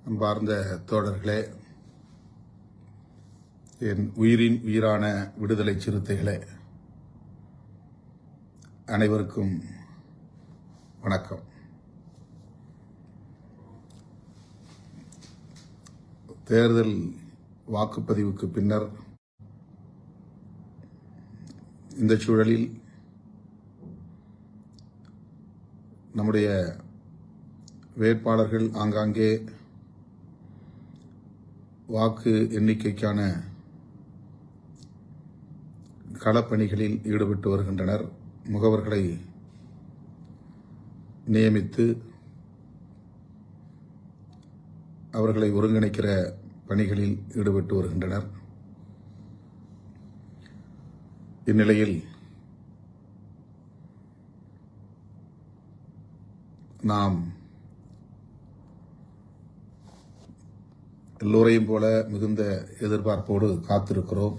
அன்பார்ந்த தோழர்களே, என் உயிரின் உயிரான விடுதலை சிறுத்தைகளே, அனைவருக்கும் வணக்கம். தேர்தல் வாக்குப்பதிவுக்கு பின்னர் இந்த சூழலில் நம்முடைய வேட்பாளர்கள் ஆங்காங்கே வாக்கு எண்ணிக்கைக்கான களப்பணிகளில் ஈடுபட்டு வருகின்றனர். முகவர்களை நியமித்து அவர்களை ஒருங்கிணைக்கிற பணிகளில் ஈடுபட்டு வருகின்றனர். இந்நிலையில் நாம் எல்லோரையும் போல மிகுந்த எதிர்பார்ப்போடு காத்திருக்கிறோம்.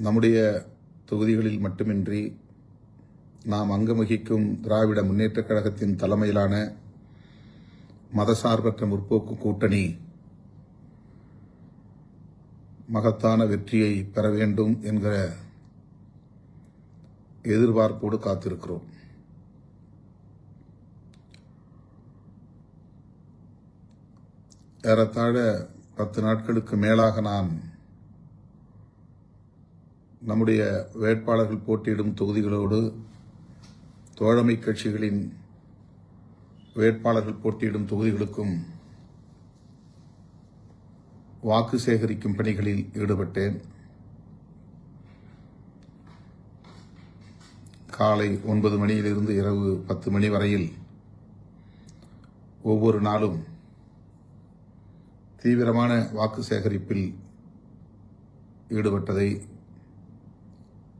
நம்முடைய தொகுதிகளில் மட்டுமின்றி நாம் அங்கம் வகிக்கும் திராவிட முன்னேற்றக் கழகத்தின் தலைமையிலான மதசார்பற்ற முற்போக்கு கூட்டணி மகத்தான வெற்றியை பெற வேண்டும் என்கிற எதிர்பார்ப்போடு காத்திருக்கிறோம். ஏறத்தாழ 10 நாட்களுக்கு மேலாக நான் நம்முடைய வேட்பாளர்கள் போட்டியிடும் தொகுதிகளோடு தோழமை கட்சிகளின் வேட்பாளர்கள் போட்டியிடும் தொகுதிகளுக்கும் வாக்கு சேகரிக்கும் பணிகளில் ஈடுபட்டேன். காலை 9 மணியிலிருந்து இரவு 10 மணி வரையில் ஒவ்வொரு நாளும் தீவிரமான வாக்கு சேகரிப்பில் ஈடுபட்டதை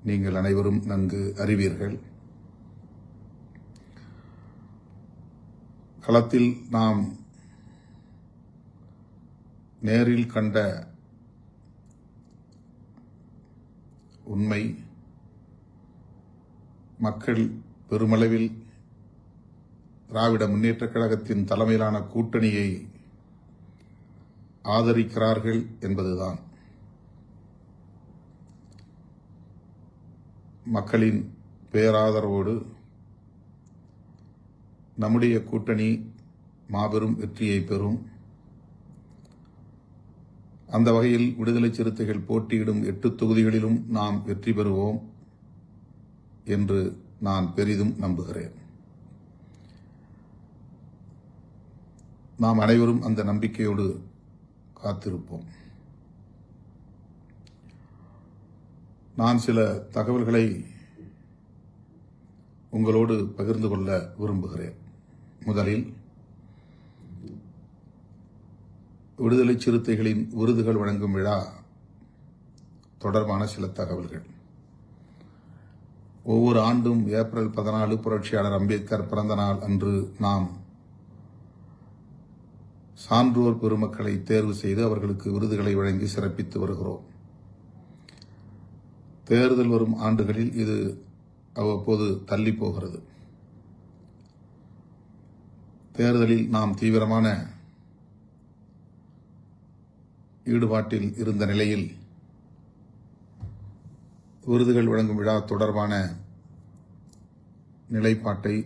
நீங்கள் அனைவரும் நன்கு அறிவீர்கள். களத்தில் நாம் நேரில் கண்ட உண்மை, மக்கள் பெருமளவில் திராவிட முன்னேற்றக் கழகத்தின் தலைமையிலான கூட்டணியை ஆதரிக்கிறார்கள் என்பதுதான். மக்களின் பேராதரவோடு நம்முடைய கூட்டணி மாபெரும் வெற்றியை பெறும். அந்த வகையில் விடுதலை சிறுத்தைகள் போட்டியிடும் 8 தொகுதிகளிலும் நாம் வெற்றி பெறுவோம் என்று நான் பெரிதும் நம்புகிறேன். நாம் அனைவரும் அந்த நம்பிக்கையோடு காத்திருப்போம். நான் சில தகவல்களை உங்களோடு பகிர்ந்து கொள்ள விரும்புகிறேன். முதலில் விடுதலை சிறுத்தைகளின் விருதுகள் வழங்கும் விழா தொடர்பான சில தகவல்கள். ஒவ்வொரு ஆண்டும் ஏப்ரல் 14 புரட்சியாளர் அம்பேத்கர் பிறந்த நாள் அன்று நாம் சான்றோர் பெருமக்களை தேர்வு செய்து அவர்களுக்கு விருதுகளை வழங்கி சிறப்பித்து வருகிறோம். தேர்தல் வரும் ஆண்டுகளில் இது அவ்வப்போது தள்ளி போகிறது. தேர்தலில் நாம் தீவிரமான ஈடுபாட்டில் இருந்த நிலையில் விருதுகள் வழங்கும் விழா தொடர்பான நிலைப்பாட்டை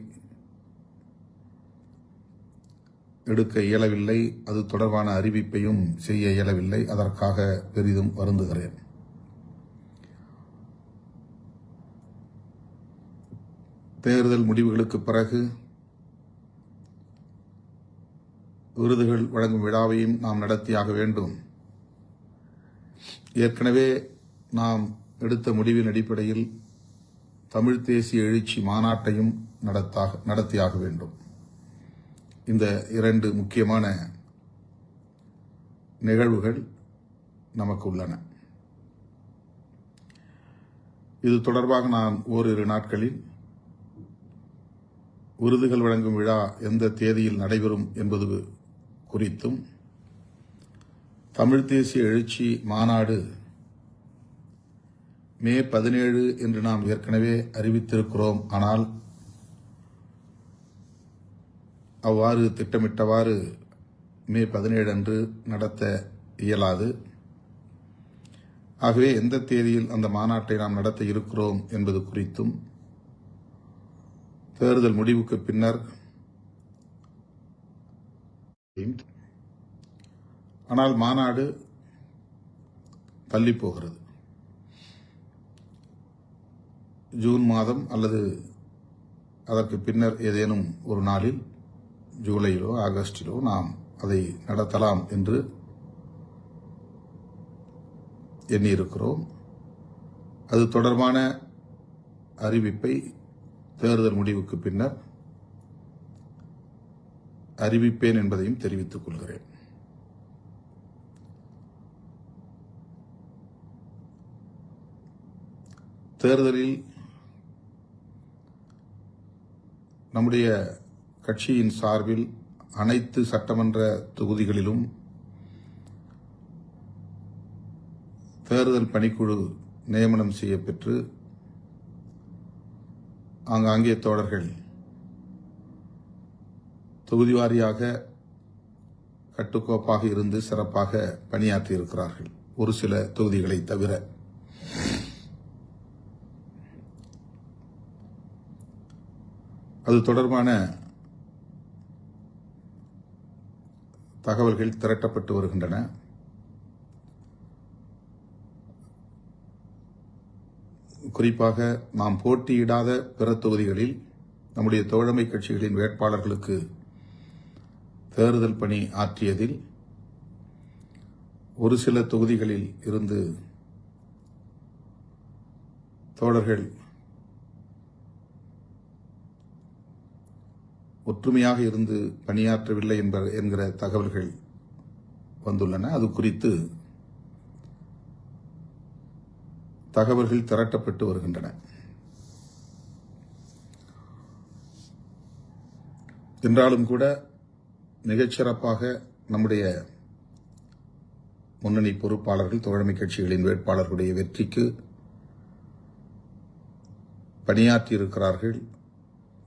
எடுக்க இயலவில்லை. அது தொடர்பான அறிவிப்பையும் செய்ய இயலவில்லை. அதற்காக பெரிதும் வருந்துகிறேன். தேர்தல் முடிவுகளுக்கு பிறகு விருதுகள் வழங்கும் விழாவையும் நாம் நடத்தியாக வேண்டும். ஏற்கனவே நாம் எடுத்த முடிவின் அடிப்படையில் தமிழ் தேசிய எழுச்சி மாநாட்டையும் நடத்தியாக வேண்டும். இந்த 2 முக்கியமான நிகழ்வுகள் நமக்கு உள்ளன. இது தொடர்பாக நான் ஓரிரு நாட்களில் விருதுகள் வழங்கும் விழா எந்த தேதியில் நடைபெறும் என்பது குறித்தும், தமிழ் தேசிய எழுச்சி மாநாடு மே 17 என்று நாம் ஏற்கனவே அறிவித்திருக்கிறோம். ஆனால் அவ்வாறு திட்டமிட்டவாறு மே 17 அன்று நடத்த இயலாது. ஆகவே எந்த தேதியில் அந்த மாநாட்டை நாம் நடத்த இருக்கிறோம் என்பது குறித்தும் தேர்தல் முடிவுக்கு பின்னர், ஆனால் மாநாடு தள்ளி போகிறது. ஜூன் மாதம் அல்லது அதற்கு பின்னர் ஏதேனும் ஒரு நாளில், ஜூலையிலோ ஆகஸ்டிலோ நாம் அதை நடத்தலாம் என்று எண்ணியிருக்கிறோம். அது தொடர்பான அறிவிப்பை தேர்தல் முடிவுக்கு பின்னர் அறிவிப்பேன் என்பதையும் தெரிவித்துக் கொள்கிறேன். தேர்தலில் நம்முடைய கட்சியின் சார்பில் அனைத்து சட்டமன்ற தொகுதிகளிலும் தேர்தல் பணிக்குழு நியமனம் செய்யப்பெற்று ஆங்காங்கே தோழர்கள் தொகுதி வாரியாக கட்டுக்கோப்பாக இருந்து சிறப்பாக பணியாற்றியிருக்கிறார்கள், ஒரு சில தொகுதிகளை தவிர. அது தொடர்பான தகவல்கள் திரட்டப்பட்டு வருகின்றன. குறிப்பாக நாம் போட்டியிடாத பிற தொகுதிகளில் நம்முடைய தோழமை கட்சிகளின் வேட்பாளர்களுக்கு தேர்தல் பணி ஆற்றியதில் ஒரு சில தொகுதிகளில் இருந்து தோழர்கள் ஒற்றுமையாக இருந்து பணியாற்றவில்லை என்கிற தகவல்கள் வந்துள்ளன. அது குறித்து தகவல்கள் திரட்டப்பட்டு வருகின்றன. என்றாலும் கூட மிகச்சிறப்பாக நம்முடைய முன்னணி பொறுப்பாளர்கள், தோழமை கட்சிகளின் வேட்பாளர்களுடைய வெற்றிக்கு பணியாற்றியிருக்கிறார்கள்,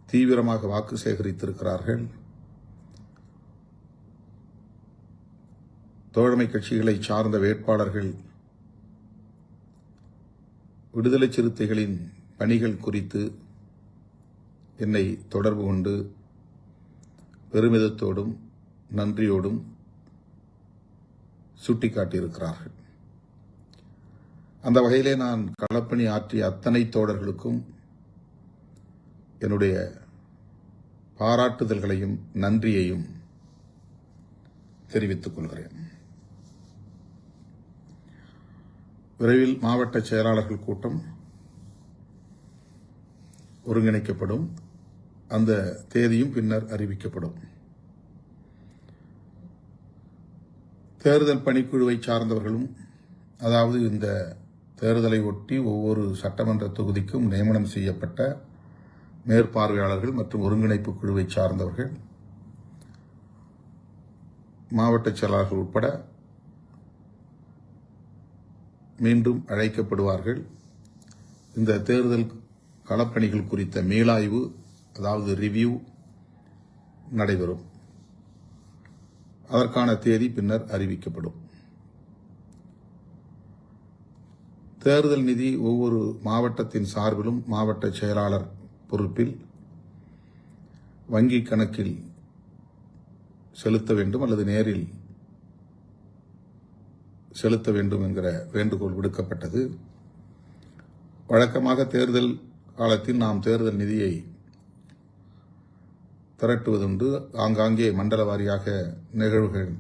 தீவிரமாக வாக்கு சேகரித்திருக்கிறார்கள். தோழமை கட்சிகளை சார்ந்த வேட்பாளர்கள் விடுதலை சிறுத்தைகளின் பணிகள் குறித்து என்னை தொடர்பு கொண்டு பெருமிதத்தோடும் நன்றியோடும் சுட்டிக்காட்டியிருக்கிறார்கள். அந்த வகையிலே நான் களப்பணி ஆற்றிய அத்தனை தோழர்களுக்கும் என்னுடைய பாராட்டுதல்களையும் நன்றியையும் தெரிவித்துக் கொள்கிறேன். விரைவில் மாவட்ட செயலாளர்கள் கூட்டம் ஒருங்கிணைக்கப்படும். அந்த தேதியும் பின்னர் அறிவிக்கப்படும். தேர்தல் பணிக்குழுவை சார்ந்தவர்களும், அதாவது இந்த தேர்தலை ஒட்டி ஒவ்வொரு சட்டமன்ற தொகுதிக்கும் நியமனம் செய்யப்பட்ட மேற்பார்வையாளர்கள் மற்றும் ஒருங்கிணைப்பு குழுவை சார்ந்தவர்கள், மாவட்ட செயலாளர்கள் உட்பட மீண்டும் அழைக்கப்படுவார்கள். இந்த தேர்தல் களப்பணிகள் குறித்த மீளாய்வு, அதாவது ரிவ்யூ நடைபெறும். அதற்கான தேதி பின்னர் அறிவிக்கப்படும். தேர்தல் நிதி ஒவ்வொரு மாவட்டத்தின் சார்பிலும் மாவட்ட செயலாளர் பொறுப்பில் வங்கிக் கணக்கில் செலுத்த வேண்டும் அல்லது நேரில் செலுத்த வேண்டும் என்கிற வேண்டுகோள் விடுக்கப்பட்டது. வழக்கமாக தேர்தல் காலத்தில் நாம் தேர்தல் நிதியை திரட்டுவதுண்டு. ஆங்காங்கே மண்டல வாரியாக நிகழ்வுகள்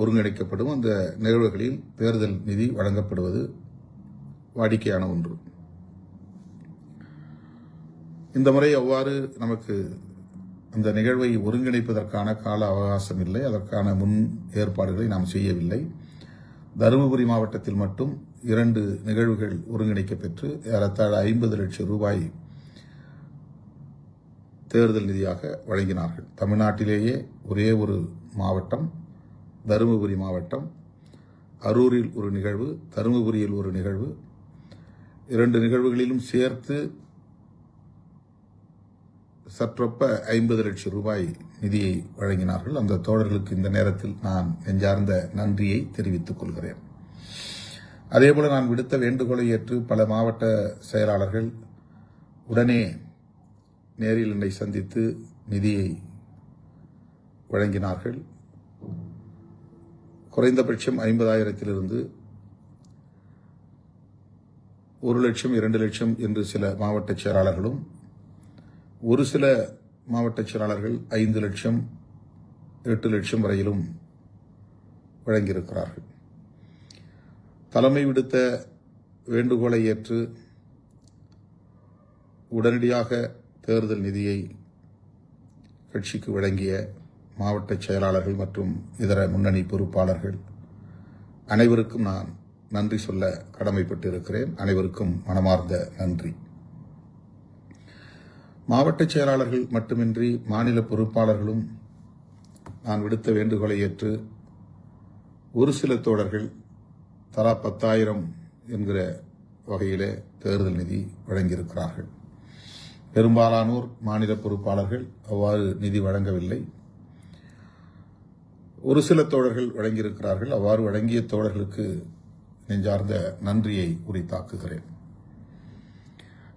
ஒருங்கிணைக்கப்படும். அந்த நிகழ்வுகளில் தேர்தல் நிதி வழங்கப்படுவது வாடிக்கையான ஒன்று. இந்த முறை அவ்வாறு நமக்கு அந்த நிகழ்வை ஒருங்கிணைப்பதற்கான கால அவகாசம் இல்லை. அதற்கான முன் ஏற்பாடுகளை நாம் செய்யவில்லை. தருமபுரி மாவட்டத்தில் மட்டும் 2 நிகழ்வுகள் ஒருங்கிணைக்கப்பெற்று ஏறத்தாழ 50 லட்சம் ரூபாய் தேர்தல் நிதியாக வழங்கினார்கள். தமிழ்நாட்டிலேயே ஒரே ஒரு மாவட்டம் தருமபுரி மாவட்டம். அரூரில் ஒரு நிகழ்வு, தருமபுரியில் ஒரு நிகழ்வு. 2 நிகழ்வுகளிலும் சேர்த்து சற்றொப்ப 50 லட்சம் ரூபாய் நிதியை வழங்கினார்கள். அந்த தோழர்களுக்கு இந்த நேரத்தில் நான் நெஞ்சார்ந்த நன்றியை தெரிவித்துக் கொள்கிறேன். அதேபோல நான் விடுத்த வேண்டுகோளை ஏற்று பல மாவட்ட செயலாளர்கள் உடனே நேரில் என்னை சந்தித்து நிதியை வழங்கினார்கள். குறைந்தபட்சம் 50,000 1 லட்சம் 2 லட்சம் என்று சில மாவட்ட செயலாளர்களும், ஒரு சில மாவட்ட செயலாளர்கள் 5 லட்சம் 8 லட்சம் வரையிலும் வழங்கியிருக்கிறார்கள். தலைமை விடுத்த வேண்டுகோளை ஏற்று உடனடியாக தேர்தல் நிதியை கட்சிக்கு வழங்கிய மாவட்ட செயலாளர்கள் மற்றும் இதர முன்னணி பொறுப்பாளர்கள் அனைவருக்கும் நான் நன்றி சொல்ல கடமைப்பட்டிருக்கிறேன். அனைவருக்கும் மனமார்ந்த நன்றி. மாவட்ட செயலாளர்கள் மட்டுமின்றி மாநில பொறுப்பாளர்களும் நான் விடுத்த வேண்டுகோளை ஏற்று ஒரு சில தோழர்கள் தலா 10,000 என்கிற வகையிலே தேர்தல் நிதி வழங்கியிருக்கிறார்கள். பெரும்பாலானோர் மாநில பொறுப்பாளர்கள் அவ்வாறு நிதி வழங்கவில்லை. ஒரு சில தோழர்கள் வழங்கியிருக்கிறார்கள். அவ்வாறு வழங்கிய தோழர்களுக்கு நெஞ்சார்ந்த நன்றியை உரித்தாக்குகிறேன்.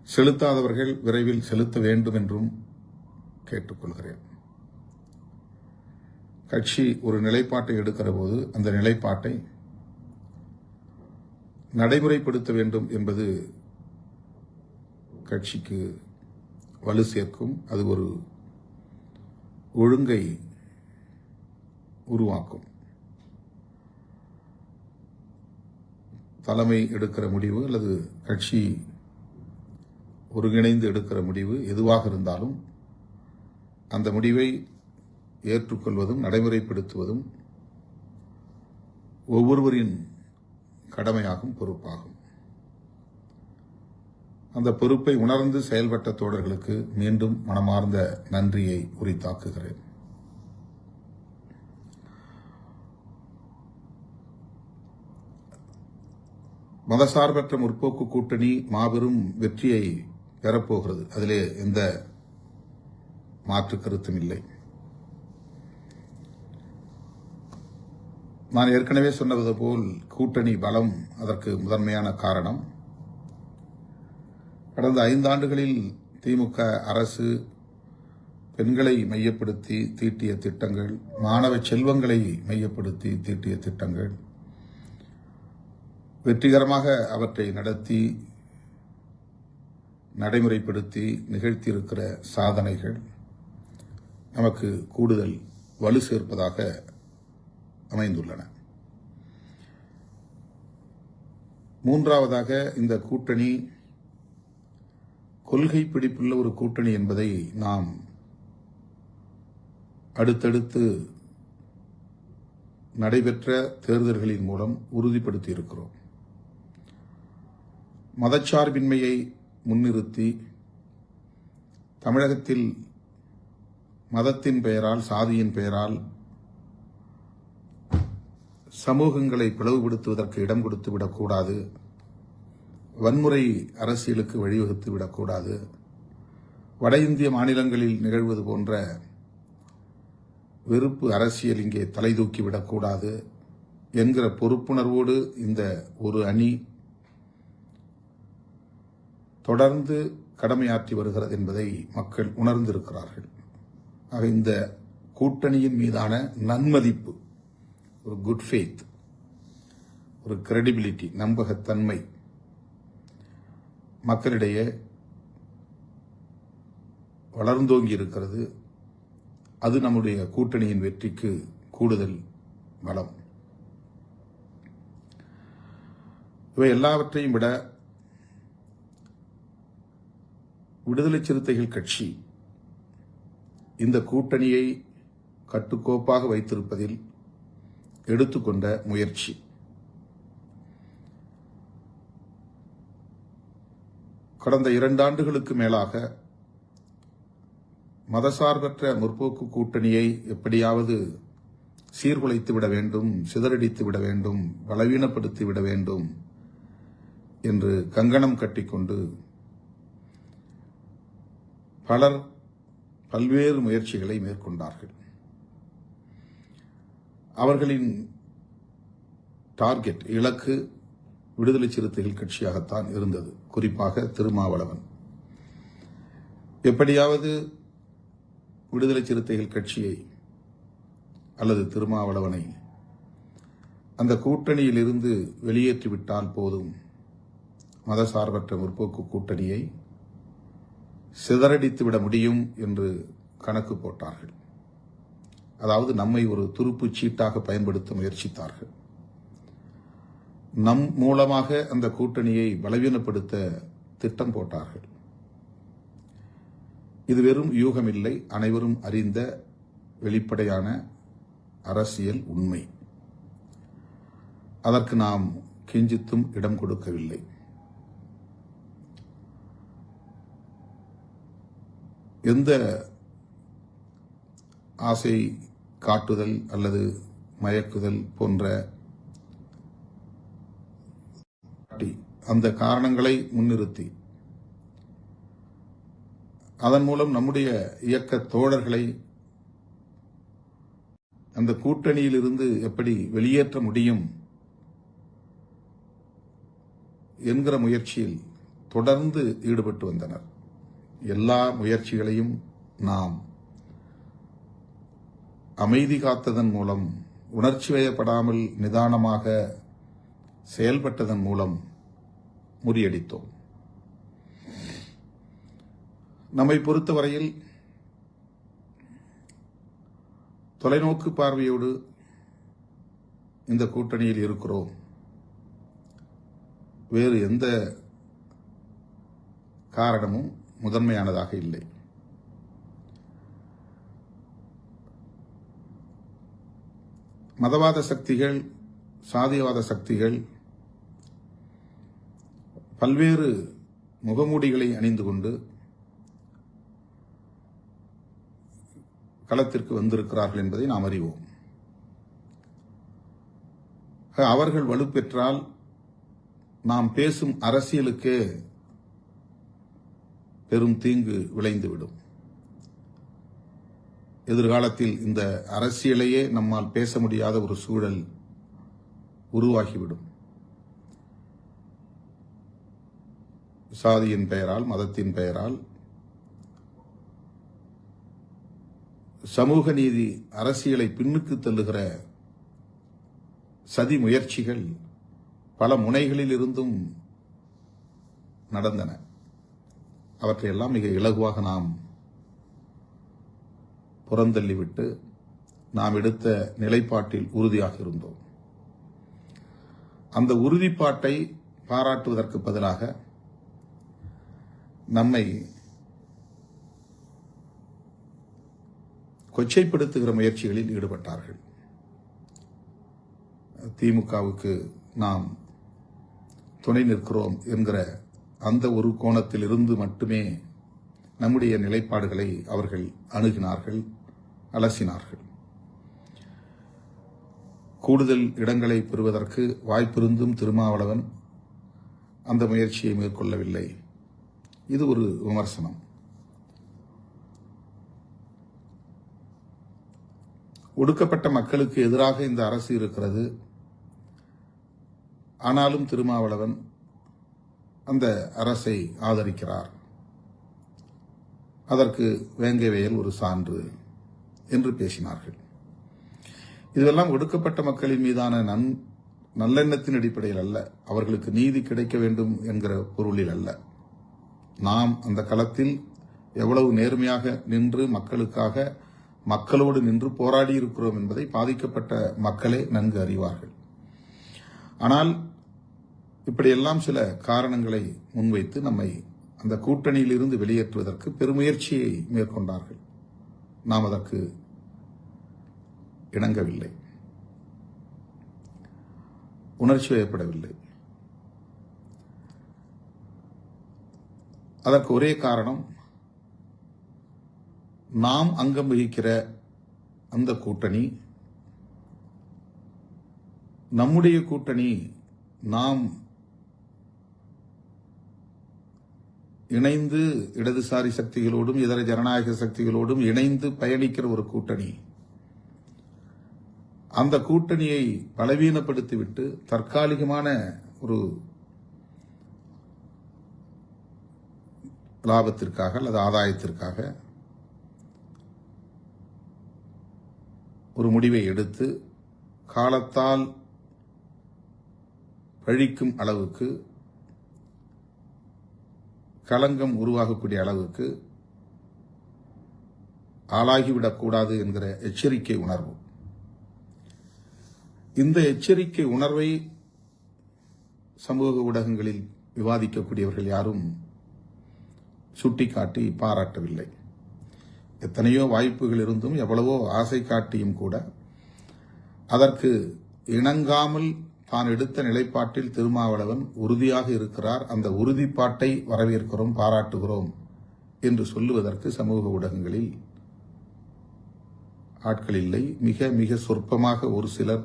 செலுத்தாதவர்கள் விரைவில் செலுத்த வேண்டும் என்றும் கேட்டுக்கொள்கிறேன். கட்சி ஒரு நிலைப்பாட்டை எடுக்கிற போது அந்த நிலைப்பாட்டை நடைமுறைப்படுத்த வேண்டும் என்பது கட்சிக்கு வலு சேர்க்கும். அது ஒரு ஒழுங்கை உருவாக்கும். தலைமை எடுக்கிற முடிவு அல்லது கட்சி ஒருங்கிணைந்து எடுக்கிற முடிவு எதுவாக இருந்தாலும் அந்த முடிவை ஏற்றுக்கொள்வதும் நடைமுறைப்படுத்துவதும் ஒவ்வொருவரின் கடமையாகும், பொறுப்பாகும். அந்த பொறுப்பை உணர்ந்து செயல்பட்ட தோழர்களுக்கு மீண்டும் மனமார்ந்த நன்றியை உரித்தாக்குகிறேன். மதசார்பற்ற முற்போக்கு கூட்டணி மாபெரும் வெற்றியை பெறப்போகிறது. அதிலே எந்த மாற்று கருத்தும் இல்லை. நான் ஏற்கனவே சொன்னது போல் கூட்டணி பலம் அதற்கு முதன்மையான காரணம். கடந்த 5 ஆண்டுகளில் திமுக அரசு பெண்களை மையப்படுத்தி தீட்டிய திட்டங்கள், மாணவ செல்வங்களை மையப்படுத்தி தீட்டிய திட்டங்கள், வெற்றிகரமாக அவற்றை நடத்தி நடைமுறைப்படுத்தி நிகழ்த்தியிருக்கிற சாதனைகள் நமக்கு கூடுதல் வலு சேர்ப்பதாக அமைந்துள்ளன. மூன்றாவதாக, இந்த கூட்டணி கொள்கை பிடிப்புள்ள ஒரு கூட்டணி என்பதை நாம் அடுத்தடுத்து நடைபெற்ற தேர்தல்களின் மூலம் உறுதிப்படுத்தியிருக்கிறோம். மதச்சார்பின்மையை முன்னிறுத்தி தமிழகத்தில் மதத்தின் பெயரால், சாதியின் பெயரால் சமூகங்களை பிளவுபடுத்துவதற்கு இடம் கொடுத்து விடக்கூடாது, வன்முறை அரசியலுக்கு வழிவகுத்து விடக்கூடாது, வட இந்திய மாநிலங்களில் நிகழ்வது போன்ற வெறுப்பு அரசியல் இங்கே தலை தூக்கிவிடக்கூடாது என்கிற பொறுப்புணர்வோடு இந்த ஒரு அணி தொடர்ந்து கடமையாற்றி வருகிறது என்பதை மக்கள் உணர்ந்திருக்கிறார்கள். ஆக இந்த கூட்டணியின் மீதான நன்மதிப்பு, ஒரு குட் ஃபெய்த், ஒரு கிரெடிபிலிட்டி, நம்பகத்தன்மை மக்களிடையே வளர்ந்தோங்கி இருக்கிறது. அது நம்முடைய கூட்டணியின் வெற்றிக்கு கூடுதல் பலம். இவை எல்லாவற்றையும் விட விடுதலை சிறுத்தைகள் கட்சி இந்த கூட்டணியை கட்டுக்கோப்பாக வைத்திருப்பதில் எடுத்துக்கொண்ட முயற்சி, கடந்த 2 ஆண்டுகளுக்கு மேலாக மதசார்பற்ற முற்போக்கு கூட்டணியை எப்படியாவது சீர்குலைத்து விட வேண்டும், சிதறடித்து விட வேண்டும், பலவீனப்படுத்தி விட வேண்டும் என்று கங்கணம் கட்டிக்கொண்டு பலர் பல்வேறு முயற்சிகளை மேற்கொண்டார்கள். அவர்களின் டார்கெட், இலக்கு விடுதலை சிறுத்தைகள் கட்சியாகத்தான் இருந்தது. குறிப்பாக திருமாவளவன் எப்படியாவது விடுதலை சிறுத்தைகள் கட்சியை அல்லது திருமாவளவனை அந்த கூட்டணியில் இருந்து வெளியேற்றிவிட்டால் போதும், மதசார்பற்ற முற்போக்கு கூட்டணியை சிதறடித்துவிட முடியும் என்று கணக்கு போட்டார்கள். அதாவது நம்மை ஒரு துருப்புச் சீட்டாக பயன்படுத்த முயற்சித்தார்கள். நம் மூலமாக அந்த கூட்டணியை பலவீனப்படுத்த திட்டம் போட்டார்கள். இது வெறும் யூகமில்லை, அனைவரும் அறிந்த வெளிப்படையான அரசியல் உண்மை. அதற்கு நாம் கிஞ்சித்தும் இடம் கொடுக்கவில்லை. எந்த ஆசை காட்டுதல் அல்லது மயக்குதல் போன்ற அந்த காரணங்களை முன்னிறுத்தி அதன் மூலம் நம்முடைய இயக்க தோழர்களை அந்த கூட்டணியில் இருந்து எப்படி வெளியேற்ற முடியும் என்கிற முயற்சியில் தொடர்ந்து ஈடுபட்டு வந்தனர். எல்லா முயற்சிகளையும் நாம் அமைதி காத்ததன் மூலம், உணர்ச்சி வயப்படாமல் நிதானமாக செயல்பட்டதன் மூலம் முறியடித்தோம். நம்மை பொறுத்தவரையில் தொலைநோக்கு பார்வையோடு இந்த கூட்டணியில் இருக்கிறோம். வேறு எந்த காரணமும் முதன்மையானதாக இல்லை. மதவாத சக்திகள், சாதியவாத சக்திகள் பல்வேறு முகமூடிகளை அணிந்து கொண்டு களத்திற்கு வந்திருக்கிறார்கள் என்பதை நாம் அறிவோம். அவர்கள் வலுப்பெற்றால் நாம் பேசும் அரசியலுக்கே பெரும் தீங்கு விளைந்துவிடும். எதிர்காலத்தில் இந்த அரசியலையே நம்மால் பேச முடியாத ஒரு சூழல் உருவாகிவிடும். சாதியின் பெயரால், மதத்தின் பெயரால் சமூக நீதி அரசியலை பின்னுக்கு தள்ளுகிற சதி முயற்சிகள் பல முனைகளில் இருந்தும் நடந்தன. அவற்றையெல்லாம் மிக இலகுவாக நாம் புறந்தள்ளிவிட்டு நாம் எடுத்த நிலைப்பாட்டில் உறுதியாக இருந்தோம். அந்த உறுதிப்பாட்டை பாராட்டுவதற்கு பதிலாக நம்மை கொச்சைப்படுத்துகிற முயற்சிகளில் ஈடுபட்டார்கள். திமுகவுக்கு நாம் துணை நிற்கிறோம் என்கிற அந்த ஒரு கோணத்தில் இருந்து மட்டுமே நம்முடைய நிலைப்பாடுகளை அவர்கள் அணுகினார்கள், அலசினார்கள். கூடுதல் இடங்களை பெறுவதற்கு வாய்ப்பிருந்தும் திருமாவளவன் அந்த முயற்சியை மேற்கொள்ளவில்லை. இது ஒரு விமர்சனம். ஒடுக்கப்பட்ட மக்களுக்கு எதிராக இந்த அரசு இருக்கிறது. ஆனாலும் திருமாவளவன் அந்த அரசை ஆதரிக்கிறார். அதற்கு வேங்கைவயல் ஒரு சான்று என்று பேசினார்கள். இதெல்லாம் ஒடுக்கப்பட்ட மக்களின் மீதான நல்லெண்ணத்தின் அடிப்படையில் அல்ல, அவர்களுக்கு நீதி கிடைக்க வேண்டும் என்கிற பொருளில் அல்ல. நாம் அந்த களத்தில் எவ்வளவு நேர்மையாக நின்று மக்களுக்காக மக்களோடு நின்று போராடி இருக்கிறோம் என்பதை பாதிக்கப்பட்ட மக்களே நன்கு அறிவார்கள். ஆனால் இப்படியெல்லாம் சில காரணங்களை முன்வைத்து நம்மை அந்த கூட்டணியில் இருந்து வெளியேற்றுவதற்கு பெருமுயற்சியை மேற்கொண்டார்கள். நாம் அதற்கு இணங்கவில்லை, உணர்ச்சி வயப்படவில்லை. அதற்கு ஒரே காரணம், நாம் அங்கம் வகிக்கிற அந்த கூட்டணி நம்முடைய கூட்டணி, நாம் இணைந்து இடதுசாரி சக்திகளோடும் இதர ஜனநாயக சக்திகளோடும் இணைந்து பயணிக்கிற ஒரு கூட்டணி. அந்த கூட்டணியை பலவீனப்படுத்திவிட்டு தற்காலிகமான ஒரு லாபத்திற்காக அல்லது ஆதாயத்திற்காக ஒரு முடிவை எடுத்து காலத்தால் பழிக்கும் அளவுக்கு, களங்கம் உருவாகக்கூடிய அளவுக்கு ஆளாகிவிடக்கூடாது என்கிற எச்சரிக்கை உணர்வு. இந்த எச்சரிக்கை உணர்வை சமூக ஊடகங்களில் விவாதிக்கக்கூடியவர்கள் யாரும் சுட்டிக்காட்டி பாராட்டவில்லை. எத்தனையோ வாய்ப்புகள் இருந்தும் எவ்வளவோ ஆசை காட்டியும் கூட அதற்கு இணங்காமல் தான் எடுத்த நிலைப்பாட்டில் திருமாவளவன் உறுதியாக இருக்கிறார். அந்த உறுதிப்பாட்டை வரவேற்கிறோம், பாராட்டுகிறோம் என்று சொல்லுவதற்கு சமூக ஊடகங்களில் ஆட்கள் இல்லை. மிக மிக சொற்பமாக ஒரு சிலர்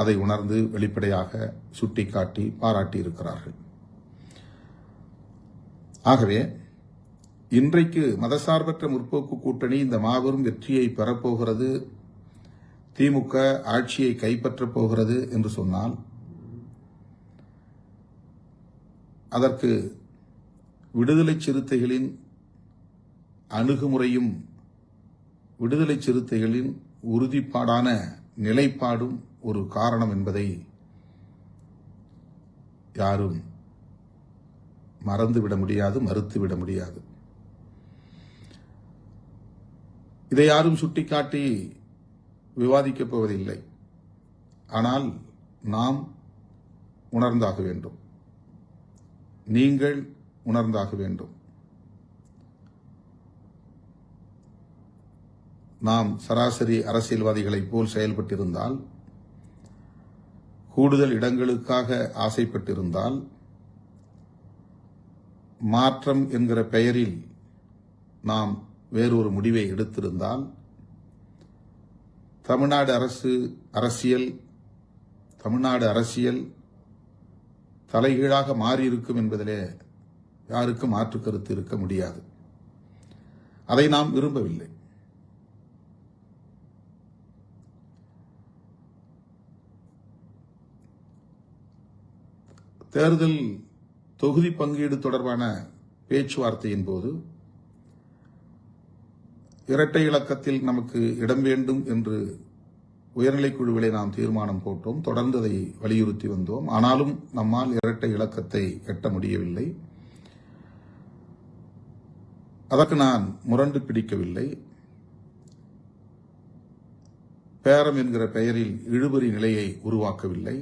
அதை உணர்ந்து வெளிப்படையாக சுட்டிக்காட்டி பாராட்டியிருக்கிறார்கள். ஆகவே இன்றைக்கு மதசார்பற்ற முற்போக்கு கூட்டணி இந்த மாபெரும் வெற்றியை பெறப்போகிறது, திமுக ஆட்சியை கைப்பற்றப் போகிறது என்று சொன்னால் அதற்கு விடுதலை சிறுத்தைகளின் அணுகுமுறையும் விடுதலை சிறுத்தைகளின் உறுதிப்பாடான நிலைப்பாடும் ஒரு காரணம் என்பதை யாரும் மறந்துவிட முடியாது, மறுத்துவிட முடியாது. இதை யாரும் சுட்டிக்காட்டி விவாதிக்கப் போவதில்லை. ஆனால் நாம் உணர்ந்தாக வேண்டும், நீங்கள் உணர்ந்தாக வேண்டும். நாம் சராசரி அரசியல்வாதிகளைப் போல் செயல்பட்டிருந்தால், கூடுதல் இடங்களுக்காக ஆசைப்பட்டிருந்தால், மாற்றம் என்கிற பெயரில் நாம் வேறொரு முடிவை எடுத்திருந்தால், தமிழ்நாடு அரசியல் தலைகீழாக மாறியிருக்கும் என்பதிலே யாருக்கும் மாற்று கருத்து இருக்க முடியாது. அதை நாம் விரும்பவில்லை. தேர்தல் தொகுதி பங்கீடு தொடர்பான பேச்சுவார்த்தையின் போது இரட்டை இலக்கத்தில் நமக்கு இடம் வேண்டும் என்று உயர்நிலைக்குழுவிலே நாம் தீர்மானம் போட்டோம். தொடர்ந்து அதை வலியுறுத்தி வந்தோம். ஆனாலும் நம்மால் இரட்டை இலக்கத்தை எட்ட முடியவில்லை. அதற்கு நான் முரண்டு பிடிக்கவில்லை. பேரம் என்கிற பெயரில் இழுபறி நிலையை உருவாக்கவில்லை.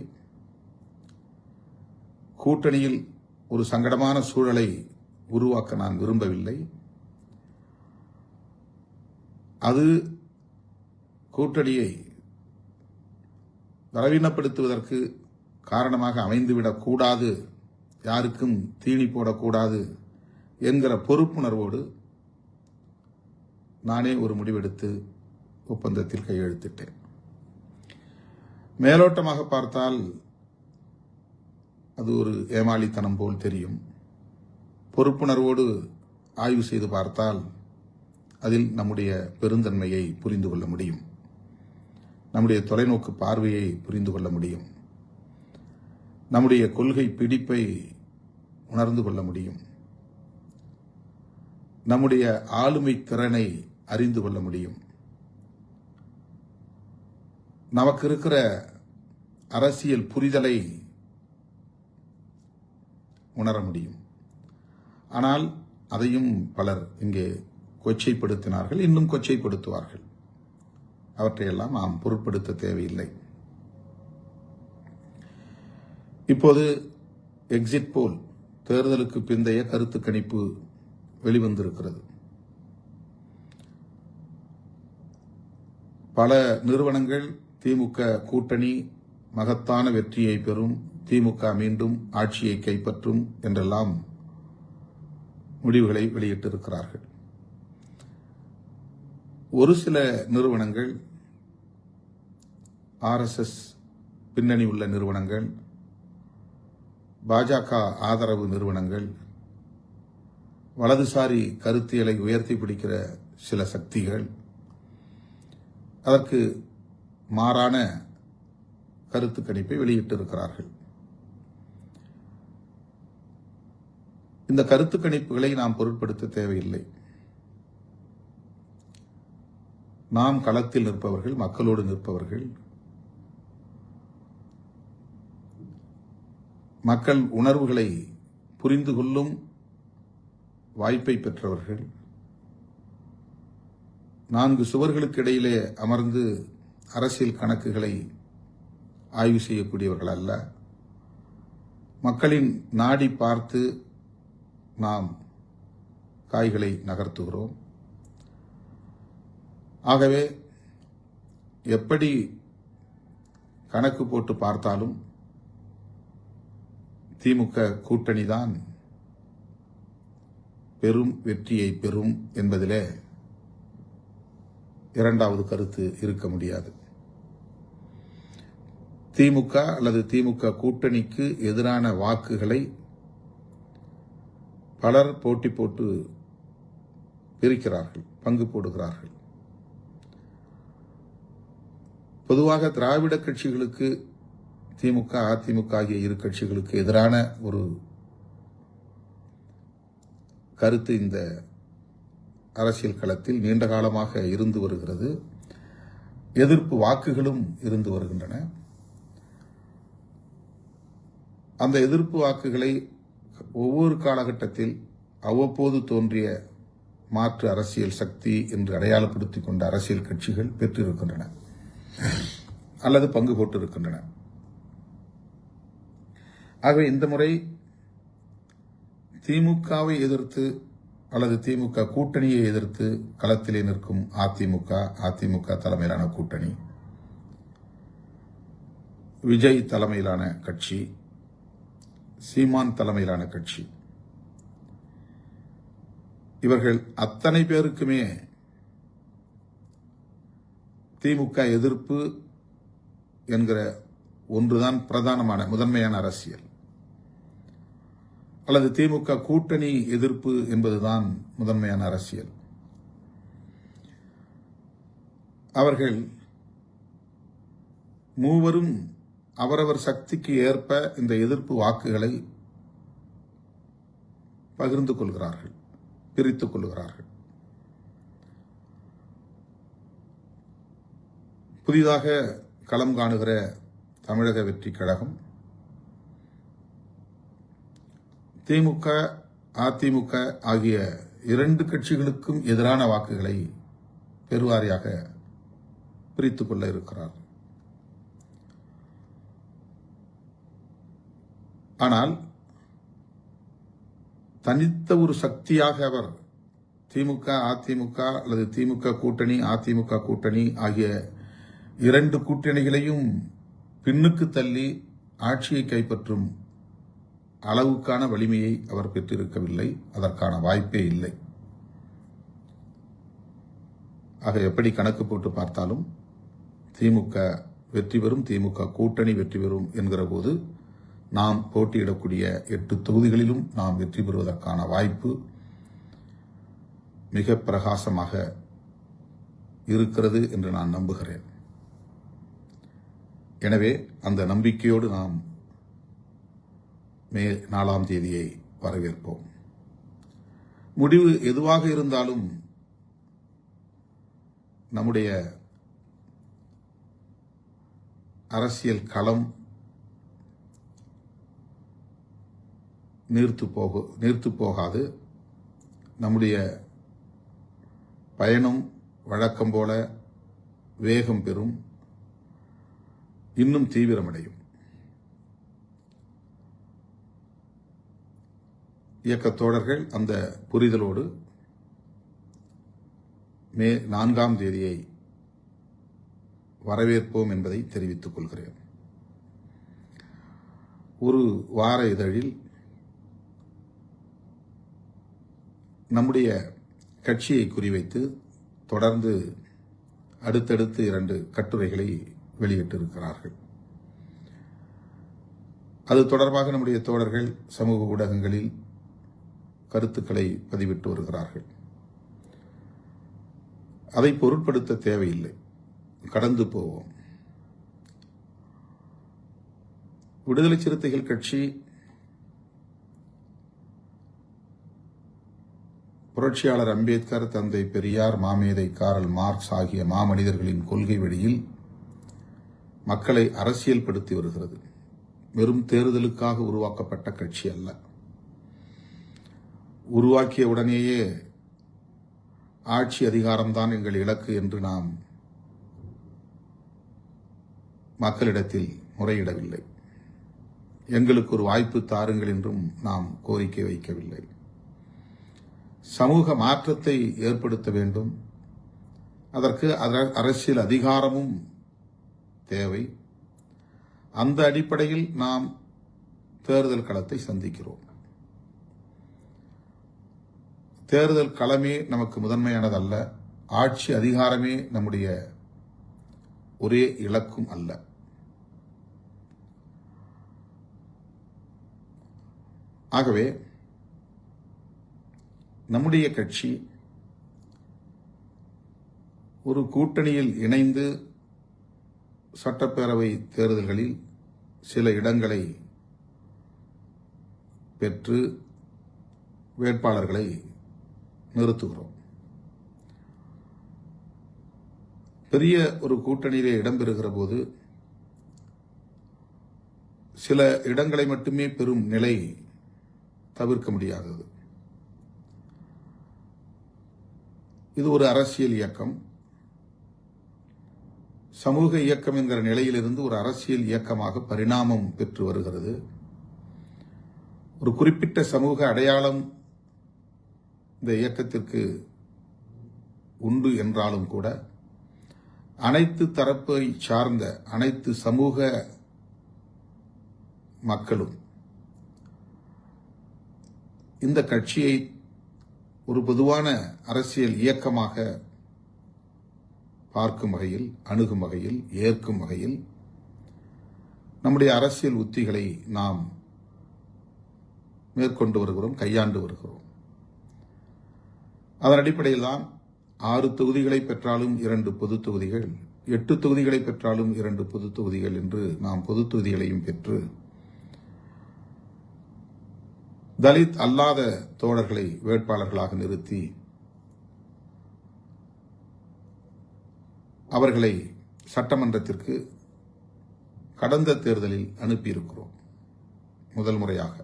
கூட்டணியில் ஒரு சங்கடமான சூழலை உருவாக்க நான் விரும்பவில்லை. அது கூட்டணியை பலவீனப்படுத்துவதற்கு காரணமாக அமைந்துவிடக் கூடாது, யாருக்கும் தீனி போடக்கூடாது என்கிற பொறுப்புணர்வோடு நானே ஒரு முடிவெடுத்து ஒப்பந்தத்தில் கையெழுத்திட்டேன். மேலோட்டமாக பார்த்தால் அது ஒரு ஏமாளித்தனம் போல் தெரியும். பொறுப்புணர்வோடு ஆய்வு செய்து பார்த்தால் அதில் நம்முடைய பெருந்தன்மையை புரிந்து கொள்ள முடியும், நம்முடைய தொலைநோக்கு பார்வையை புரிந்து கொள்ள முடியும், நம்முடைய கொள்கை பிடிப்பை உணர்ந்து கொள்ள முடியும், நம்முடைய ஆளுமை திறனை அறிந்து கொள்ள முடியும், நமக்கு இருக்கிற அரசியல் புரிதலை உணர முடியும். ஆனால் அதையும் பலர் இங்கே கொச்சைப்படுத்தினார்கள், இன்னும் கொச்சைப்படுத்துவார்கள். அவற்றையெல்லாம் நாம் பொருட்படுத்த தேவையில்லை. இப்போது எக்ஸிட் போல் தேர்தலுக்கு பிந்தைய கருத்து கணிப்பு வெளிவந்திருக்கிறது. பல நிறுவனங்கள் திமுக கூட்டணி மகத்தான வெற்றியை பெறும், திமுக மீண்டும் ஆட்சியை கைப்பற்றும் என்றெல்லாம் முடிவுகளை வெளியிட்டிருக்கிறார்கள். ஒரு சில நிறுவனங்கள், RSS பின்னணி உள்ள நிறுவனங்கள், பாஜக ஆதரவு நிறுவனங்கள், வலதுசாரி கருத்தியலை உயர்த்தி பிடிக்கிற சில சக்திகள் அதற்கு மாறான கருத்து கணிப்பை வெளியிட்டிருக்கிறார்கள். இந்த கருத்து கணிப்புகளை நாம் பொருட்படுத்த தேவையில்லை. நாம் களத்தில் நிற்பவர்கள், மக்களோடு நிற்பவர்கள், மக்கள் உணர்வுகளை புரிந்து கொள்ளும் வாய்ப்பை பெற்றவர்கள், 4 சுவர்களுக்கு இடையிலே அமர்ந்து அரசியல் கணக்குகளை ஆய்வு செய்யக்கூடியவர்கள் அல்ல. மக்களின் நாடி பார்த்து நாம் காய்களை நகர்த்துகிறோம். ஆகவே எப்படி கணக்கு போட்டு பார்த்தாலும் திமுக கூட்டணிதான் பெரும் வெற்றியை பெறும் என்பதிலே இரண்டாவது கருத்து இருக்க முடியாது. திமுக அல்லது திமுக கூட்டணிக்கு எதிரான வாக்குகளை பலர் போட்டி போட்டு பிரிக்கிறார்கள், பங்கு போடுகிறார்கள். பொதுவாக திராவிட கட்சிகளுக்கு, திமுக அதிமுக ஆகிய இரு கட்சிகளுக்கு எதிரான ஒரு கருத்து இந்த அரசியல் களத்தில் நீண்ட காலமாக இருந்து வருகிறது. எதிர்ப்பு வாக்குகளும் இருந்து வருகின்றன. அந்த எதிர்ப்பு வாக்குகளை ஒவ்வொரு காலகட்டத்தில் அவ்வப்போது தோன்றிய மாற்று அரசியல் சக்தி என்று அடையாளப்படுத்திக் கொண்ட அரசியல் கட்சிகள் பெற்றிருக்கின்றன அல்லது பங்கு போட்டிருக்கின்றன. ஆகவே இந்த முறை திமுகவை எதிர்த்து அல்லது திமுக கூட்டணியை எதிர்த்து களத்திலே நிற்கும் அதிமுக தலைமையிலான கூட்டணி, விஜய் தலைமையிலான கட்சி, சீமான் தலைமையிலான கட்சி, இவர்கள் அத்தனை பேருக்குமே திமுக எதிர்ப்பு என்கிற ஒன்றுதான் பிரதானமான முதன்மையான அரசியல், அல்லது திமுக கூட்டணி எதிர்ப்பு என்பதுதான் முதன்மையான அரசியல். அவர்கள் மூவரும் அவரவர் சக்திக்கு ஏற்ப இந்த எதிர்ப்பு வாக்குகளை பகிர்ந்து கொள்கிறார்கள், பிரித்துக் கொள்கிறார்கள். புதிதாக களம் காணுகிற தமிழக வெற்றி கழகம் திமுக அதிமுக ஆகிய இரண்டு கட்சிகளுக்கும் எதிரான வாக்குகளை பெருவாரியாக பிரித்துக் கொள்ள இருக்கிறார். ஆனால் தனித்த ஒரு சக்தியாக அவர் திமுக அதிமுக அல்லது திமுக கூட்டணி அதிமுக கூட்டணி ஆகிய இரண்டு கூட்டணிகளையும் பின்னுக்கு தள்ளி ஆட்சியை கைப்பற்றும் அளவுக்கான வலிமையை அவர் பெற்றிருக்கவில்லை. அதற்கான வாய்ப்பே இல்லை. ஆக எப்படி கணக்கு போட்டு பார்த்தாலும் திமுக வெற்றி பெறும், திமுக கூட்டணி வெற்றி பெறும் என்கிற போது நாம் போட்டியிடக்கூடிய 8 தொகுதிகளிலும் நாம் வெற்றி பெறுவதற்கான வாய்ப்பு மிக பிரகாசமாக இருக்கிறது என்று நான் நம்புகிறேன். எனவே அந்த நம்பிக்கையோடு நாம் மே 4ஆம் தேதியை வரவேற்போம். முடிவு எதுவாக இருந்தாலும் நம்முடைய அரசியல் களம் நீர்த்து போகாது. நம்முடைய பயணம் வழக்கம் போல வேகம் பெறும், இன்னும் தீவிரமடையும். இயக்கத் தோழர்கள் அந்த புரிதலோடு மே 4ஆம் தேதியை வரவேற்போம் என்பதை தெரிவித்துக் கொள்கிறேன். ஒரு வார இதழில் நம்முடைய கட்சியை குறிவைத்து தொடர்ந்து அடுத்தடுத்து 2 கட்டுரைகளை வெளியிட்டிருக்கிறார்கள். அது தொடர்பாக நம்முடைய தோழர்கள் சமூக ஊடகங்களில் கருத்துக்களை பதிவிட்டு வருகிறார்கள். அதை பொருட்படுத்த தேவையில்லை, கடந்து போவோம். விடுதலை சிறுத்தைகள் கட்சி புரட்சியாளர் அம்பேத்கர், தந்தை பெரியார், மாமேதை காரல் மார்க்ஸ் ஆகிய மாமனிதர்களின் கொள்கை வழியில் மக்களை அரசியல் படுத்தி வருகிறது. வெறும் தேர்தலுக்காக உருவாக்கப்பட்ட கட்சி அல்ல. உருவாக்கிய உடனேயே ஆட்சி அதிகாரம்தான் எங்கள் இலக்கு என்று நாம் மக்களிடத்தில் முறையிடவில்லை. எங்களுக்கு ஒரு வாய்ப்பு தாருங்கள் என்றும் நாம் கோரிக்கை வைக்கவில்லை. சமூக மாற்றத்தை ஏற்படுத்த வேண்டும். அதற்கு அரசியல் அதிகாரமும் தேவை. அந்த அடிப்படையில் நாம் தேர்தல் களத்தை சந்திக்கிறோம். தேர்தல் களமே நமக்கு முதன்மையானதல்ல, ஆட்சி அதிகாரமே நம்முடைய ஒரே இலக்கும் அல்ல. ஆகவே நம்முடைய கட்சி ஒரு கூட்டணியில் இணைந்து சட்டப்பேரவை தேர்தல்களில் சில இடங்களை பெற்று வேட்பாளர்களை நிறுத்துகிறோம். பெரிய ஒரு கூட்டணியிலே இடம்பெறுகிற போது சில இடங்களை மட்டுமே பெறும் நிலை தவிர்க்க முடியாதது. இது ஒரு அரசியல் இயக்கம். சமூக இயக்கம் என்கிற நிலையிலிருந்து ஒரு அரசியல் இயக்கமாக பரிணாமம் பெற்று வருகிறது. ஒரு குறிப்பிட்ட சமூக அடையாளம் இந்த இயக்கத்திற்கு உண்டு என்றாலும் கூட அனைத்து தரப்பை சார்ந்த அனைத்து சமூக மக்களும் இந்த கட்சியை ஒரு பொதுவான அரசியல் இயக்கமாக பார்க்கும் வகையில், அணுகும் வகையில், ஏற்கும் வகையில் நம்முடைய அரசியல் உத்திகளை நாம் மேற்கொண்டு வருகிறோம், கையாண்டு வருகிறோம். அதன் அடிப்படையில் தான் 6 தொகுதிகளை பெற்றாலும் 2 பொது தொகுதிகள், 8 தொகுதிகளை பெற்றாலும் 2 பொது தொகுதிகள் என்று நாம் பொது தொகுதிகளையும் பெற்று தலித் அல்லாத தோழர்களை வேட்பாளர்களாக நிறுத்தி அவர்களை சட்டமன்றத்திற்கு கடந்த தேர்தலில் அனுப்பியிருக்கிறோம். முதல் முறையாக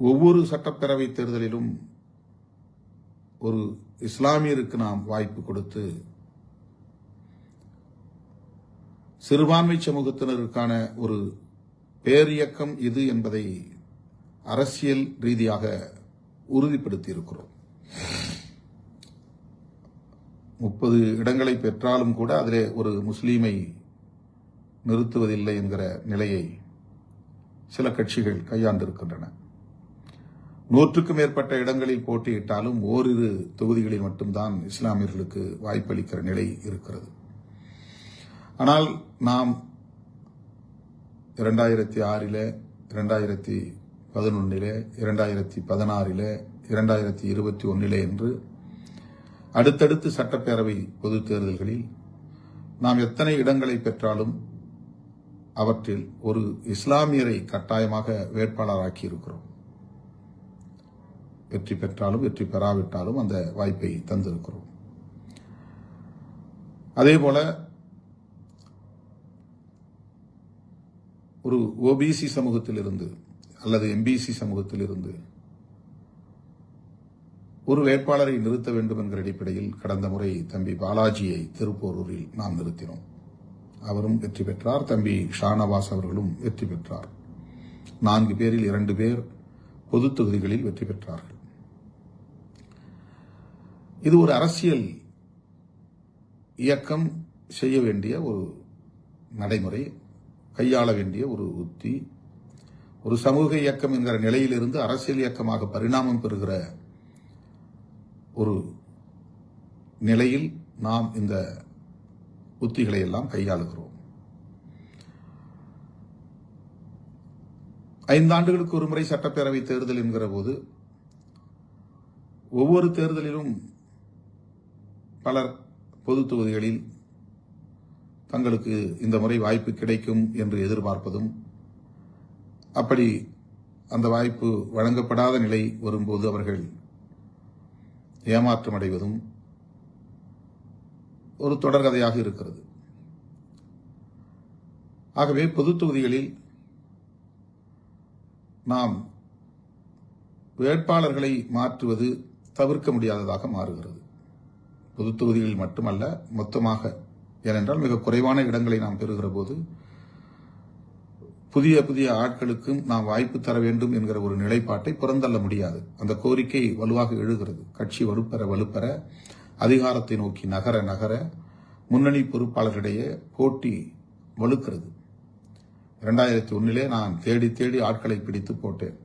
ஒவ்வொரு சட்டப்பேரவை தேர்தலிலும் ஒரு இஸ்லாமியருக்கு நாம் வாய்ப்பு கொடுத்து சிறுபான்மை சமூகத்தினருக்கான ஒரு பேரியக்கம் இது என்பதை அரசியல் ரீதியாக உறுதிப்படுத்தி இருக்கிறோம். 30 இடங்களை பெற்றாலும் கூட அதிலே ஒரு முஸ்லீமை நிறுத்துவதில்லை என்கிற நிலையை சில கட்சிகள் கையாண்டிருக்கின்றன. 100க்கும் மேற்பட்ட இடங்களில் போட்டியிட்டாலும் ஓரிரு தொகுதிகளில் மட்டும்தான் இஸ்லாமியர்களுக்கு வாய்ப்பளிக்கிற நிலை இருக்கிறது. ஆனால் நாம் 2006, 2011, 2016, 2021 என்று அடுத்தடுத்து சட்டப்பேரவை பொதுத் தேர்தல்களில் நாம் எத்தனை இடங்களை பெற்றாலும் அவற்றில் ஒரு இஸ்லாமியரை கட்டாயமாக வேட்பாளராக்கி இருக்கிறோம். வெற்றி பெற்றாலும் வெற்றி பெறாவிட்டாலும் அந்த வாய்ப்பை தந்திருக்கிறோம். அதேபோல ஒரு ஓபிசி சமூகத்திலிருந்து அல்லது எம்பிசி சமூகத்திலிருந்து ஒரு வேட்பாளரை நிறுத்த வேண்டும் என்கிற அடிப்படையில் கடந்த முறை தம்பி பாலாஜியை திருப்போரூரில் நாம் நிறுத்தினோம். அவரும் வெற்றி பெற்றார். தம்பி ஷானவாஸ் அவர்களும் வெற்றி பெற்றார். 4 பேரில் 2 பேர் பொது தொகுதிகளில் வெற்றி பெற்றார்கள். இது ஒரு அரசியல் இயக்கம் செய்ய வேண்டிய ஒரு நடைமுறை, கையாள வேண்டிய ஒரு உத்தி. ஒரு சமூக இயக்கம் என்கிற நிலையிலிருந்து அரசியல் இயக்கமாக பரிணாமம் பெறுகிற ஒரு நிலையில் நாம் இந்த உத்திகளை எல்லாம் கையாளுகிறோம். 5 ஆண்டுகளுக்கு ஒரு முறை சட்டப்பேரவை தேர்தல் என்கிற போது ஒவ்வொரு தேர்தலிலும் பலர் பொது தொகுதிகளில் தங்களுக்கு இந்த முறை வாய்ப்பு கிடைக்கும் என்று எதிர்பார்ப்பதும், அப்படி அந்த வாய்ப்பு வழங்கப்படாத நிலை வரும்போது அவர்கள் ஏமாற்றம் அடைவதும் ஒரு தொடர்கதையாக இருக்கிறது. ஆகவே பொது தொகுதிகளில் நாம் வேட்பாளர்களை மாற்றுவது தவிர்க்க முடியாததாக மாறுகிறது. பொது தொகுதிகளில் மட்டுமல்ல, மொத்தமாக. ஏனென்றால் மிக குறைவான இடங்களை நாம் பெறுகிற போது புதிய புதிய ஆட்களுக்கும் நாம் வாய்ப்பு தர வேண்டும் என்கிற ஒரு நிலைப்பாட்டை புறந்தள்ள முடியாது. அந்த கோரிக்கை வலுவாக எழுகிறது. கட்சி வலுப்பெற அதிகாரத்தை நோக்கி நகர நகர முன்னணி பொறுப்பாளர்களிடையே போட்டி வலுக்கிறது. 2001 நான் தேடி தேடி ஆட்களை பிடித்து போட்டேன்.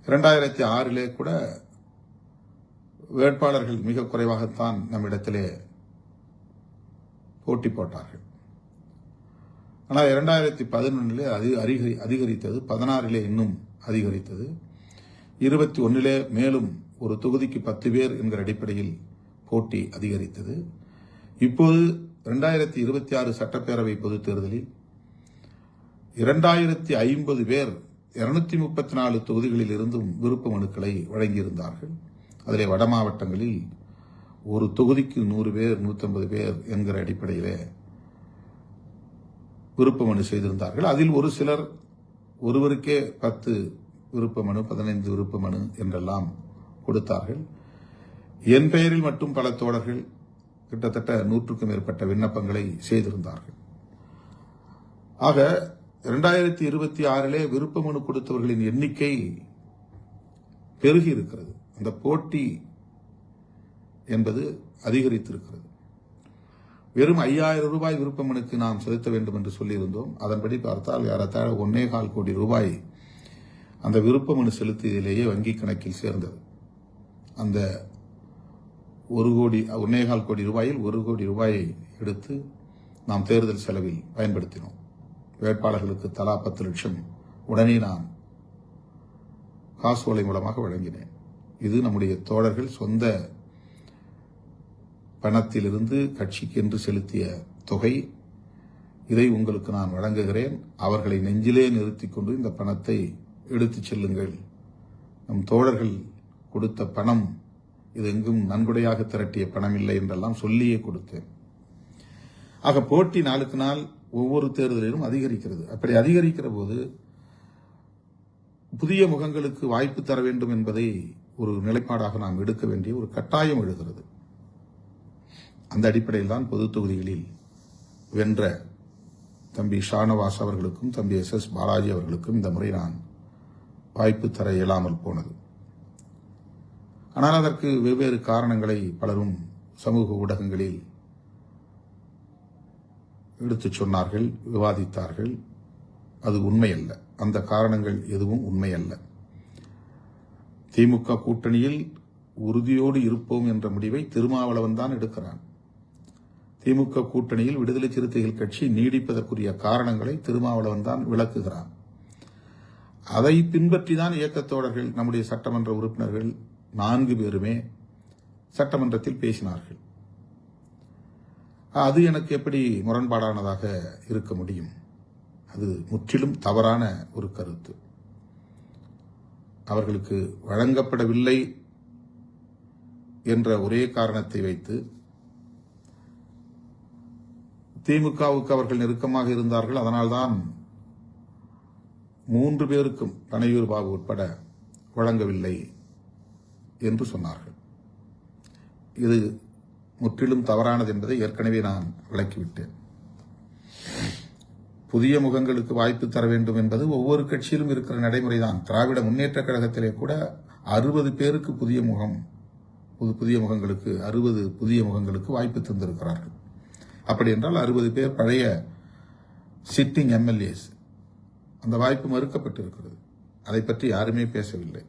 2006 கூட வேட்பாளர்கள் மிக குறைவாகத்தான் நம்மிடத்திலே போட்டி போட்டார்கள். ஆனால் 2011 அதிகரித்தது, 16 இன்னும் அதிகரித்தது, 21 மேலும் ஒரு தொகுதிக்கு 10 பேர் என்கிற அடிப்படையில் போட்டி அதிகரித்தது. இப்போது 2026 சட்டப்பேரவை பொதுத் தேர்தலில் 2050 பேர் 234 தொகுதிகளில் இருந்தும் விருப்ப மனுக்களை வழங்கியிருந்தார்கள். அதிலே வட மாவட்டங்களில் ஒரு தொகுதிக்கு 100 பேர் 150 பேர் என்கிற அடிப்படையிலே விருப்ப மனு செய்திருந்தார்கள். அதில் ஒரு சிலர் ஒருவருக்கே 10 விருப்ப மனு, 15 விருப்ப மனு என்றெல்லாம் கொடுத்தார்கள். என் பெயரில் மட்டும் பல தோழர்கள் கிட்டத்தட்ட 100க்கும் மேற்பட்ட விண்ணப்பங்களை செய்திருந்தார்கள். ஆக 2026 விருப்ப மனு கொடுத்தவர்களின் எண்ணிக்கை பெருகி இருக்கிறது. அந்த போட்டி என்பது அதிகரித்திருக்கிறது. வெறும் 5000 ரூபாய் விருப்ப மனுக்கு நாம் செலுத்த வேண்டும் என்று சொல்லியிருந்தோம். அதன்படி பார்த்தால் ஏறத்தாழ 1.25 கோடி ரூபாய் அந்த விருப்ப மனு செலுத்தியதிலேயே வங்கி கணக்கில் சேர்ந்தது. அந்த 1.25 கோடி ரூபாயில் 1 கோடி ரூபாயை எடுத்து நாம் தேர்தல் செலவில் பயன்படுத்தினோம். வேட்பாளர்களுக்கு தலா 10 லட்சம் உடனே நான் காசோலை மூலமாக வழங்கினேன். இது நம்முடைய தோழர்கள் சொந்த பணத்திலிருந்து கட்சிக்கு என்று செலுத்திய தொகை. இதை உங்களுக்கு நான் வழங்குகிறேன். அவர்களை நெஞ்சிலே நிறுத்திக் கொண்டு இந்த பணத்தை எடுத்துச் செல்லுங்கள். நம் தோழர்கள் கொடுத்த பணம் இது எங்கும் நன்கொடையாக திரட்டிய பணம் இல்லை என்றெல்லாம் சொல்லியே கொடுத்தேன். ஆக போட்டி நாளுக்கு நாள் ஒவ்வொரு தேர்தலிலும் அதிகரிக்கிறது. அப்படி அதிகரிக்கிற போது புதிய முகங்களுக்கு வாய்ப்பு தர வேண்டும் என்பதை ஒரு நிலைப்பாடாக நாம் எடுக்க வேண்டிய ஒரு கட்டாயம் எழுகிறது. அந்த அடிப்படையில் தான் பொது தொகுதிகளில் வென்ற தம்பி ஷானவாஸ் அவர்களுக்கும் தம்பி SS பாலாஜி அவர்களுக்கும் இந்த முறை நான் வாய்ப்பு தர இயலாமல் போனது. ஆனால் அதற்கு வெவ்வேறு காரணங்களை பலரும் சமூக ஊடகங்களில் எடுத்துச் சொன்னார்கள், விவாதித்தார்கள். அது உண்மையல்ல. அந்த காரணங்கள் எதுவும் உண்மையல்ல. திமுக கூட்டணியில் உறுதியோடு இருப்போம் என்ற முடிவை திருமாவளவன் தான் எடுக்கிறான். திமுக கூட்டணியில் விடுதலை சிறுத்தைகள் கட்சி நீடிப்பதற்குரிய காரணங்களை திருமாவளவன் தான் விளக்குகிறான். அதை பின்பற்றிதான் இயக்கத்தோழர்கள், நம்முடைய சட்டமன்ற உறுப்பினர்கள் 4 பேருமே சட்டமன்றத்தில் பேசினார்கள். அது எனக்கு எப்படி முரண்பாடானதாக இருக்க முடியும்? அது முற்றிலும் தவறான ஒரு கருத்து. அவர்களுக்கு வழங்கப்படவில்லை என்ற ஒரே காரணத்தை வைத்து திமுகவுக்கு அவர்கள் நெருக்கமாக இருந்தார்கள். அதனால்தான் 3 பேருக்கும் பனையூர் பாபு உட்பட வழங்கவில்லை என்று சொன்னார்கள். இது முற்றிலும் தவறானது என்பதை ஏற்கனவே நான் விளக்கிவிட்டேன். புதிய முகங்களுக்கு வாய்ப்பு தர வேண்டும் என்பது ஒவ்வொரு கட்சியிலும் இருக்கிற நடைமுறைதான். திராவிட முன்னேற்ற கழகத்திலே கூட 60 பேருக்கு புதிய முகங்களுக்கு 60 புதிய முகங்களுக்கு வாய்ப்பு தந்திருக்கிறார்கள். அப்படி என்றால் 60 பேர் பழைய சிட்டிங் MLAs. அந்த வாய்ப்பு மறுக்கப்பட்டிருக்கிறது. அதை பற்றி யாருமே பேசவில்லை.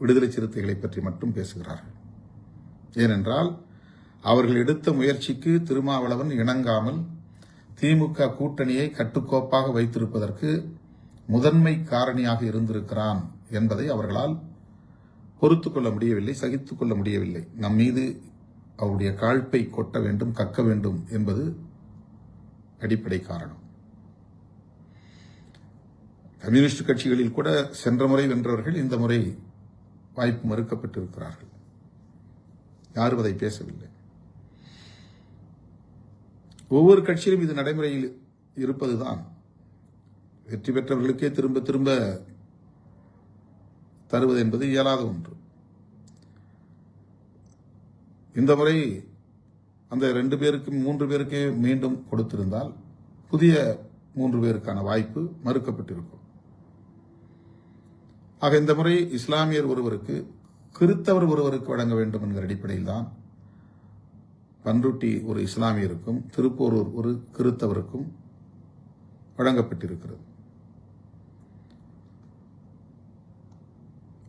விடுதலை சிறுத்தைகளை பற்றி மட்டும் பேசுகிறார்கள். ஏனென்றால் அவர்கள் எடுத்த முயற்சிக்கு திருமாவளவன் இணங்காமல் திமுக கூட்டணியை கட்டுக்கோப்பாக வைத்திருப்பதற்கு முதன்மை காரணியாக இருந்திருக்கிறான் என்பதை அவர்களால் பொறுத்துக் கொள்ள முடியவில்லை, சகித்துக் கொள்ள முடியவில்லை. நம் மீது அவருடைய காழ்ப்பை கொட்ட வேண்டும், கக்க வேண்டும் என்பது அடிப்படை காரணம். கம்யூனிஸ்ட் கட்சிகளில் கூட சென்ற முறை வென்றவர்கள் இந்த முறை வாய்ப்பு மறுக்கப்பட்டிருக்கிறார்கள். யாரும் அதை பேசவில்லை. ஒவ்வொரு கட்சியிலும் இது நடைமுறையில் இருப்பதுதான். வெற்றி பெற்றவர்களுக்கே திரும்ப திரும்ப தருவது என்பது இயலாத ஒன்று. இந்த முறை அந்த 2 பேருக்கு 3 பேருக்கே மீண்டும் கொடுத்திருந்தால் புதிய 3 பேருக்கான வாய்ப்பு மறுக்கப்பட்டிருக்கும். ஆக இந்த முறை இஸ்லாமியர் ஒருவருக்கு, கிறித்தவர் ஒருவருக்கு வழங்க வேண்டும் என்கிற அடிப்படையில் தான் பன்ருட்டி ஒரு இஸ்லாமியருக்கும் திருப்போரூர் ஒரு கிறித்தவருக்கும் வழங்கப்பட்டிருக்கிறது.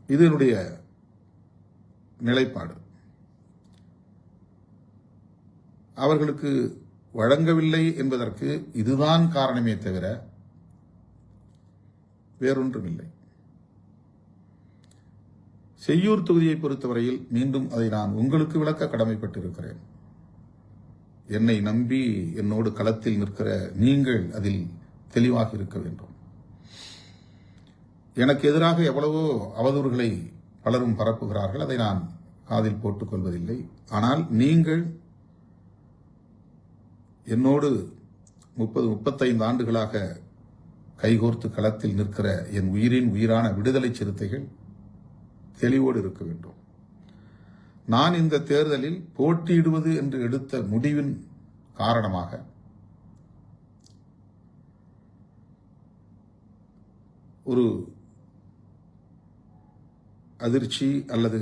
இது என்னுடைய நிலைப்பாடு. அவர்களுக்கு வழங்கவில்லை என்பதற்கு இதுதான் காரணமே தவிர வேறொன்றுமில்லை. செய்யூர் தொகுதியை பொறுத்தவரையில் மீண்டும் அதை நான் உங்களுக்கு விளக்க கடமைப்பட்டிருக்கிறேன். என்னை நம்பி என்னோடு களத்தில் நிற்கிற நீங்கள் அதில் தெளிவாக இருக்க வேண்டும். எனக்கு எதிராக எவ்வளவோ அவதூறுகளை பலரும் பரப்புகிறார்கள், அதை நான் காதில் போட்டுக் கொள்வதில்லை. ஆனால் நீங்கள் என்னோடு 30-35 ஆண்டுகளாக கைகோர்த்து களத்தில் நிற்கிற என் உயிரின் உயிரான விடுதலை சிறுத்தைகள் தெளிவோடு இருக்க வேண்டும். நான் இந்த தேர்தலில் போட்டியிடுவது என்று எடுத்த முடிவின் காரணமாக ஒரு அதிர்ச்சி அல்லது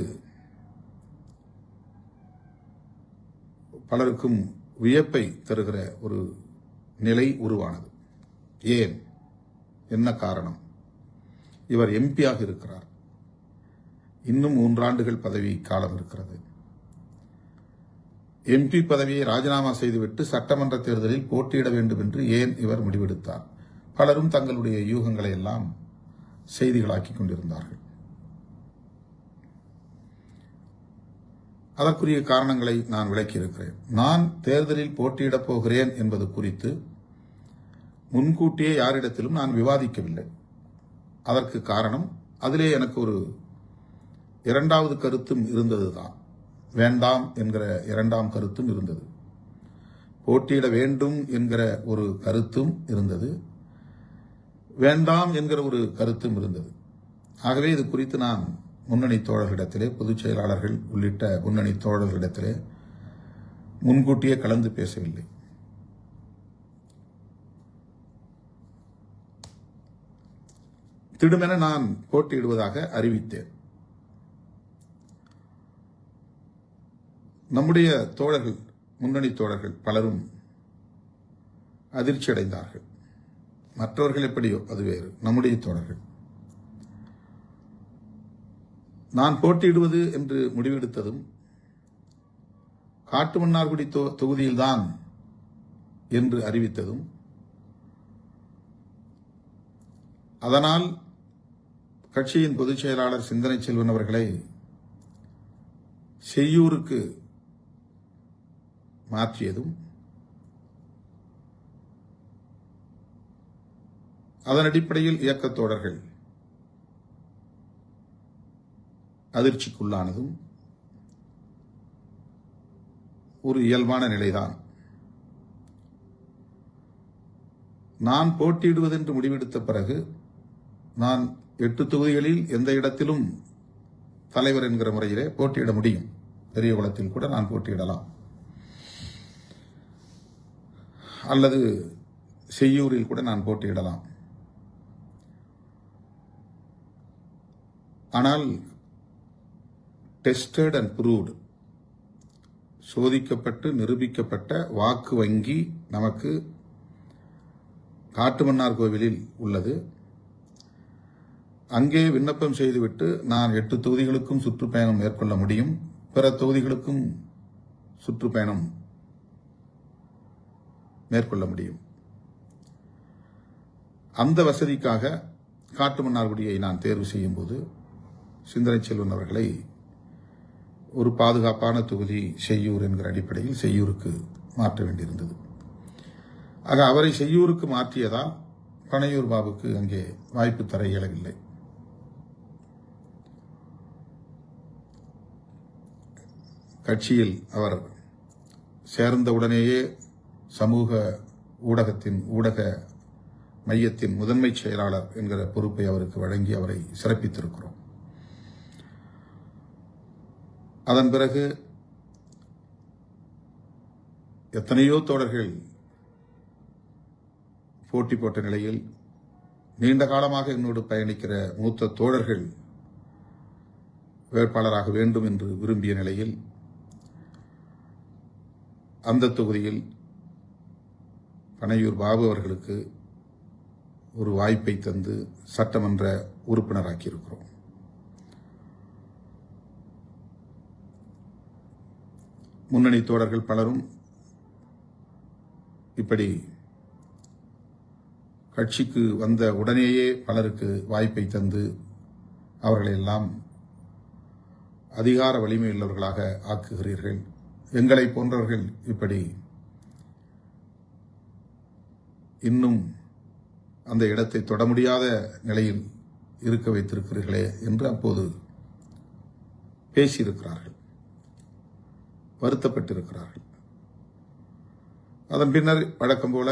பலருக்கும் வியப்பை தருகிற ஒரு நிலை உருவானது. ஏன், என்ன காரணம்? இவர் எம்பியாக இருக்கிறார். இன்னும் 3 ஆண்டுகள் பதவி காலம் இருக்கிறது. எம்பி பதவியை ராஜினாமா செய்துவிட்டு சட்டமன்ற தேர்தலில் போட்டியிட வேண்டும் என்று ஏன் இவர் முடிவெடுத்தார்? பலரும் தங்களுடைய யூகங்களை எல்லாம் செய்திகளாக்கிக் கொண்டிருந்தார்கள். அதற்குரிய காரணங்களை நான் விளக்கியிருக்கிறேன். நான் தேர்தலில் போட்டியிடப் போகிறேன் என்பது குறித்து முன்கூட்டியே யாரிடத்திலும் நான் விவாதிக்கவில்லை. அதற்கு காரணம், அதிலே எனக்கு ஒரு 2வது கருத்தும் இருந்ததுதான். வேண்டாம் என்கிற 2ஆம் கருத்தும் இருந்தது. போட்டியிட வேண்டும் என்கிற ஒரு கருத்தும் இருந்தது. வேண்டாம் என்கிற ஒரு கருத்தும் இருந்தது. ஆகவே இது குறித்து நான் முன்னணி தோழர்களிடத்திலே, பொதுச் செயலாளர்கள் உள்ளிட்ட முன்னணி தோழர்களிடத்திலே முன்கூட்டியே கலந்து பேசவில்லை. திடுமென நான் போட்டியிடுவதாக அறிவித்தேன். நம்முடைய தோழர்கள், முன்னணி தோழர்கள் பலரும் அதிர்ச்சி அடைந்தார்கள். மற்றவர்கள் எப்படியோ அது வேறு. நம்முடைய தோழர்கள், நான் போட்டியிடுவது என்று முடிவெடுத்ததும் காட்டுமன்னார்குடி தொகுதியில்தான் என்று அறிவித்ததும், அதனால் கட்சியின் பொதுச் செயலாளர் சிந்தனை செல்வன் அவர்களை செய்யூருக்கு மாற்றியதும், அதன் அடிப்படையில் இயக்கத் தோழர்கள் அதிர்ச்சிக்குள்ளானதும் ஒரு இயல்பான நிலைதான். நான் போட்டியிடுவதென்று முடிவெடுத்த பிறகு நான் 8 தொகுதிகளில் எந்த இடத்திலும் தலைவர் என்கிற முறையிலே போட்டியிட முடியும். பெரியகுளத்தில் கூட நான் போட்டியிடலாம், அல்லது செய்யூரில் கூட நான் போட்டியிடலாம். ஆனால் டெஸ்டட் அண்ட் ப்ரூவ்டு, சோதிக்கப்பட்டு நிரூபிக்கப்பட்ட வாக்கு வங்கி நமக்கு காட்டுமன்னார் கோவிலில் உள்ளது. அங்கே விண்ணப்பம் செய்துவிட்டு நான் 8 தொகுதிகளுக்கும் சுற்றுப்பயணம் மேற்கொள்ள முடியும், பிற தொகுதிகளுக்கும் சுற்றுப்பயணம் மேற்கொள்ள முடியும். அந்த வசதிக்காக காட்டுமன்னார்குடியை நான் தேர்வு செய்யும் போது சிந்தனை செல்வன் அவர்களை ஒரு பாதுகாப்பான தொகுதி செய்யூர் என்கிற அடிப்படையில் செய்யூருக்கு மாற்ற வேண்டியிருந்தது. ஆக அவரை செய்யூருக்கு மாற்றியதால் பனையூர் பாபுக்கு அங்கே வாய்ப்பு தர இயலவில்லை. கட்சியில் அவர் சேர்ந்தவுடனேயே சமூக ஊடகத்தின் ஊடக மையத்தின் முதன்மை செயலாளர் என்கிற பொறுப்பை அவருக்கு வழங்கி அவரை சிறப்பித்திருக்கிறோம். அதன் பிறகு எத்தனையோ தோழர்கள் போட்டி போட்ட நிலையில் நீண்ட காலமாக என்னோடு பயணிக்கிற மூத்த தோழர்கள் வேட்பாளராக வேண்டும் என்று விரும்பிய நிலையில் அந்த தொகுதியில் பனையூர் பாபு அவர்களுக்கு ஒரு வாய்ப்பை தந்து சட்டமன்ற உறுப்பினராக்கியிருக்கிறோம். முன்னணி தோழர்கள் பலரும் இப்படி கட்சிக்கு வந்த உடனேயே பலருக்கு வாய்ப்பை தந்து அவர்களெல்லாம் அதிகார வலிமை உள்ளவர்களாக ஆக்குகிறீர்கள். எங்களை போன்றவர்கள் இப்படி இன்னும் அந்த இடத்தை தொட முடியாத நிலையில் இருக்க வைத்திருக்கிறீர்களே என்று அப்போது பேசியிருக்கிறார்கள், வருத்தப்பட்டிருக்கிறார்கள். அதன் பின்னர் வழக்கம் போல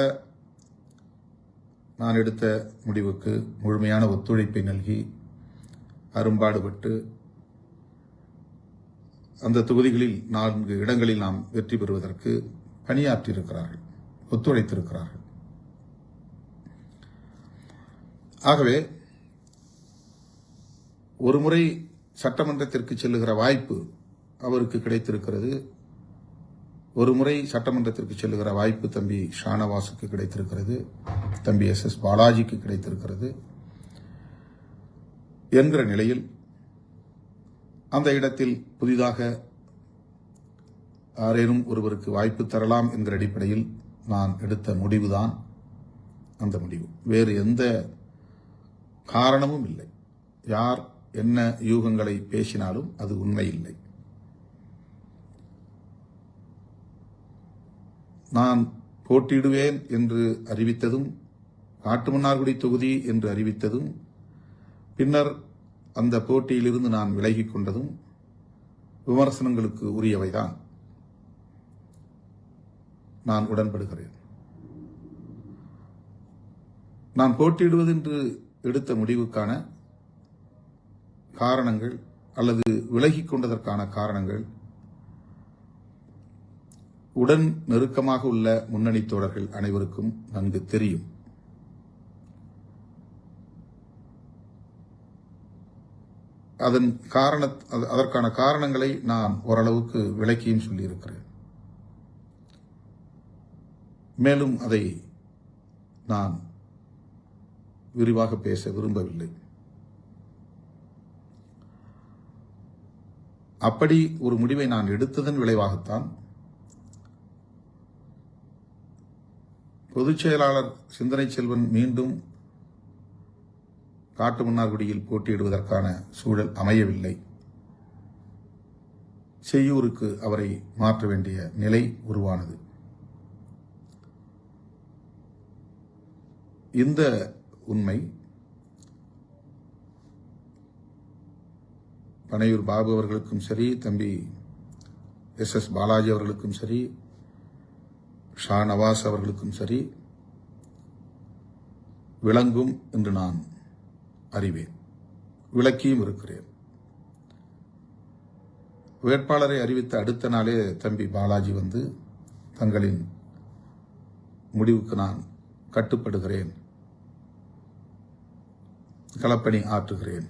நான் எடுத்த முடிவுக்கு முழுமையான ஒத்துழைப்பை நல்கி அரும்பாடுபட்டு அந்த தொகுதிகளில் 4 இடங்களில் நாம் வெற்றி பெறுவதற்கு பணியாற்றியிருக்கிறார்கள், ஒத்துழைத்திருக்கிறார்கள். ஆகவே ஒருமுறை சட்டமன்றத்திற்கு செல்லுகிற வாய்ப்பு அவருக்கு கிடைத்திருக்கிறது. ஒருமுறை சட்டமன்றத்திற்கு செல்லுகிற வாய்ப்பு தம்பி ஷானவாசுக்கு கிடைத்திருக்கிறது, தம்பி SS பாலாஜிக்கு கிடைத்திருக்கிறது என்கிற நிலையில் அந்த இடத்தில் புதிதாக யாரேனும் ஒருவருக்கு வாய்ப்பு தரலாம் என்கிற அடிப்படையில் நான் எடுத்த முடிவுதான் அந்த முடிவு. வேறு எந்த காரணமும் இல்லை. யார் என்ன யூகங்களை பேசினாலும் அது உண்மை இல்லை. நான் போட்டியிடுவேன் என்று அறிவித்ததும், காட்டுமன்னார்குடி தொகுதி என்று அறிவித்ததும், பின்னர் அந்த போட்டியிலிருந்து நான் விலகிக் கொண்டதும் விமர்சனங்களுக்கு உரியவைதான். நான் உடன்படுகிறேன். நான் போட்டியிடுவது என்று எடுத்த முடிவுக்கான காரணங்கள் அல்லது விலகிக் கொண்டதற்கான காரணங்கள் உடன் நெருக்கமாக உள்ள முன்னணி தோழர்கள் அனைவருக்கும் நன்கு தெரியும். அதற்கான காரணங்களை நான் ஓரளவுக்கு விளக்கியும் சொல்லியிருக்கிறேன். மேலும் அதை நான் விரிவாக பேச விரும்பவில்லை. அப்படி ஒரு முடிவை நான் எடுத்ததன் விளைவாகத்தான் பொதுச் செயலாளர் சிந்தனை செல்வன் மீண்டும் காட்டுமன்னார்குடியில் போட்டியிடுவதற்கான சூழல் அமையவில்லை. செய்யூருக்கு அவரை மாற்ற வேண்டிய நிலை உருவானது. இந்த உண்மை பனையூர் பாபு அவர்களுக்கும் சரி, தம்பி SS பாலாஜி அவர்களுக்கும் சரி, ஷா நவாஸ் அவர்களுக்கும் சரி விளங்கும் என்று நான் அறிவேன், விளக்கியும் இருக்கிறேன். வேட்பாளரை அறிவித்த அடுத்த நாளே தம்பி பாலாஜி வந்து தங்களின் முடிவுக்கு நான் கட்டுப்படுகிறேன், களப்பணி ஆற்றுகிறேன்